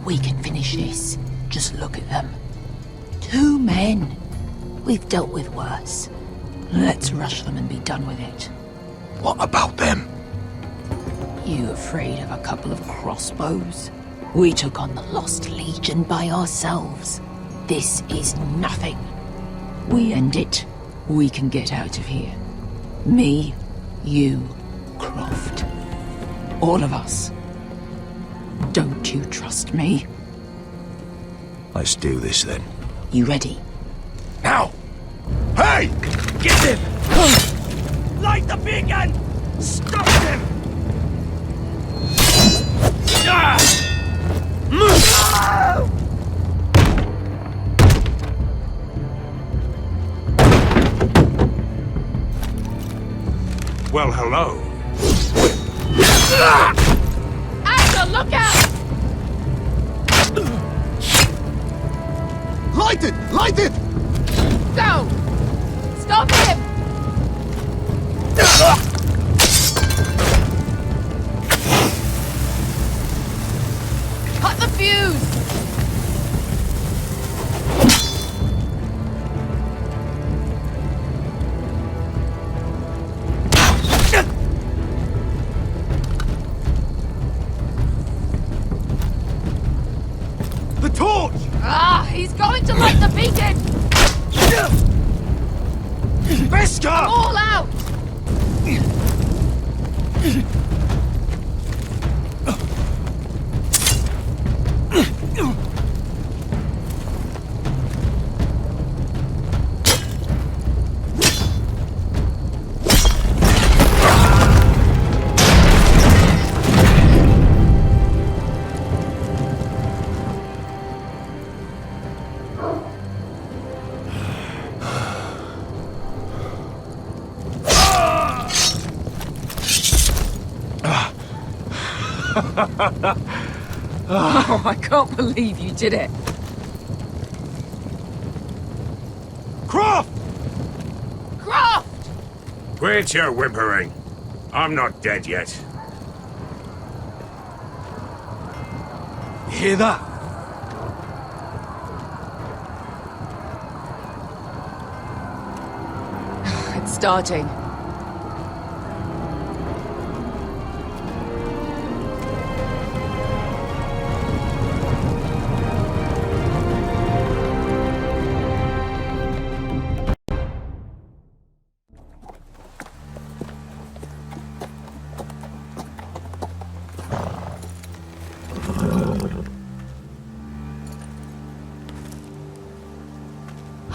[SPEAKER 11] We can finish this. Just look at them. 2 men. We've dealt with worse. Let's rush them and be done with it.
[SPEAKER 3] What about them?
[SPEAKER 11] You afraid of a couple of crossbows? We took on the Lost Legion by ourselves. This is nothing. We end it. We can get out of here. Me, you, Croft. All of us. Don't you trust me?
[SPEAKER 2] Let's do this then.
[SPEAKER 11] You ready?
[SPEAKER 3] Now! Hey! Get him! Light the beacon! Stop him! Well, hello.
[SPEAKER 12] Asher, look out!
[SPEAKER 2] Light it! Light it!
[SPEAKER 12] Go! Stop him! Cut the fuse!
[SPEAKER 1] The torch!
[SPEAKER 12] Ah, he's going to light the beacon!
[SPEAKER 1] Beskar!
[SPEAKER 12] I'm all out!
[SPEAKER 8] Oh, I can't believe you did it.
[SPEAKER 1] Croft!
[SPEAKER 12] Croft!
[SPEAKER 14] Quit your whimpering. I'm not dead yet.
[SPEAKER 1] You hear that?
[SPEAKER 8] It's starting.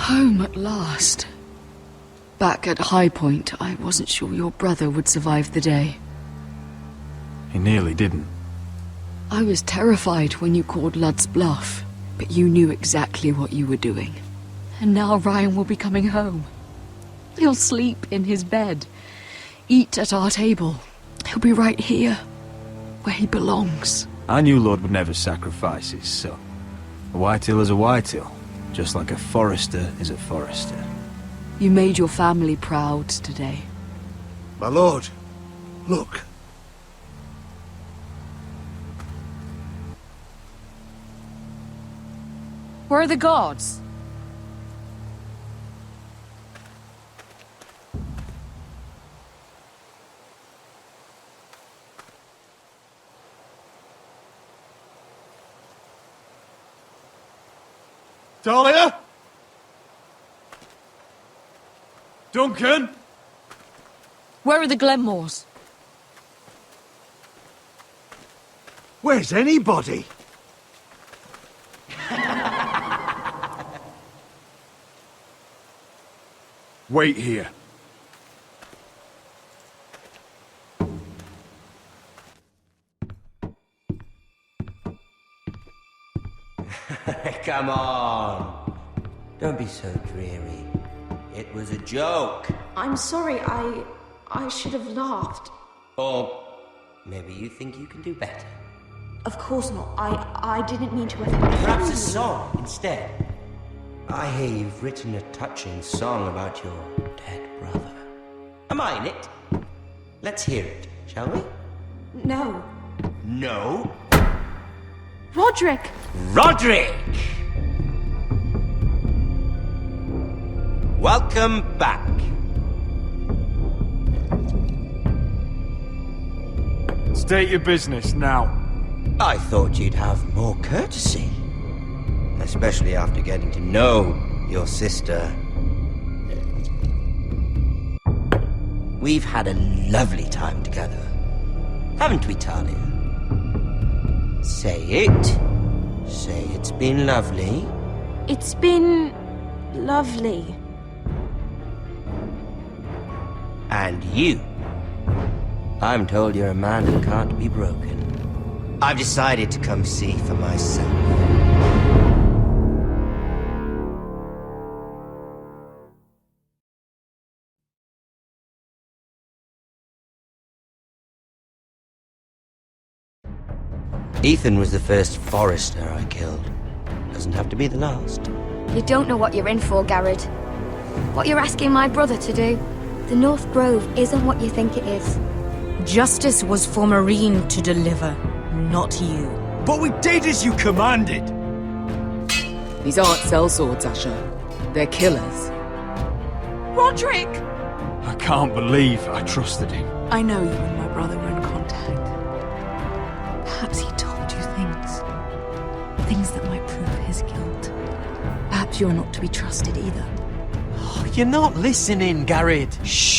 [SPEAKER 10] Home at last. Back at High Point, I wasn't sure your brother would survive the day.
[SPEAKER 15] He nearly didn't.
[SPEAKER 10] I was terrified when you called Ludd's bluff, but you knew exactly what you were doing. And now Ryan will be coming home. He'll sleep in his bed, eat at our table. He'll be right here, where he belongs.
[SPEAKER 15] I knew Lord would never sacrifice his son. A Whitehill is a Whitehill, just like a Forrester is a Forrester.
[SPEAKER 10] You made your family proud today.
[SPEAKER 17] My lord, look.
[SPEAKER 8] Where are the guards?
[SPEAKER 15] Dahlia? Duncan?
[SPEAKER 8] Where are the Glenmores?
[SPEAKER 17] Where's anybody?
[SPEAKER 15] Wait here.
[SPEAKER 6] Come on. Don't be so dreary. It was a joke.
[SPEAKER 19] I'm sorry, I should have laughed.
[SPEAKER 6] Or maybe you think you can do better.
[SPEAKER 19] Of course not. I didn't mean to offend you.
[SPEAKER 6] Perhaps a song instead. I hear you've written a touching song about your dead brother. Am I in it? Let's hear it, shall we?
[SPEAKER 19] No.
[SPEAKER 6] No?
[SPEAKER 19] Roderick!
[SPEAKER 6] Roderick! Welcome back.
[SPEAKER 15] State your business now.
[SPEAKER 6] I thought you'd have more courtesy. Especially after getting to know your sister. We've had a lovely time together. Haven't we, Talia? Say it. Say it's been lovely.
[SPEAKER 19] It's been lovely.
[SPEAKER 6] And you. I'm told you're a man who can't be broken. I've decided to come see for myself. Ethan was the first Forrester I killed. Doesn't have to be the last.
[SPEAKER 7] You don't know what you're in for, Garrett. What you're asking my brother to do. The North Grove isn't what you think it is.
[SPEAKER 12] Justice was for Marine to deliver, not you.
[SPEAKER 1] But we did as you commanded!
[SPEAKER 8] These aren't sellswords, Asher. They're killers.
[SPEAKER 12] Roderick!
[SPEAKER 15] I can't believe I trusted him.
[SPEAKER 12] I know you and my brother were in contact. Perhaps he told you things. Things that might prove his guilt. Perhaps you're not to be trusted either.
[SPEAKER 20] Oh, you're not listening, Garrett.
[SPEAKER 12] Shh!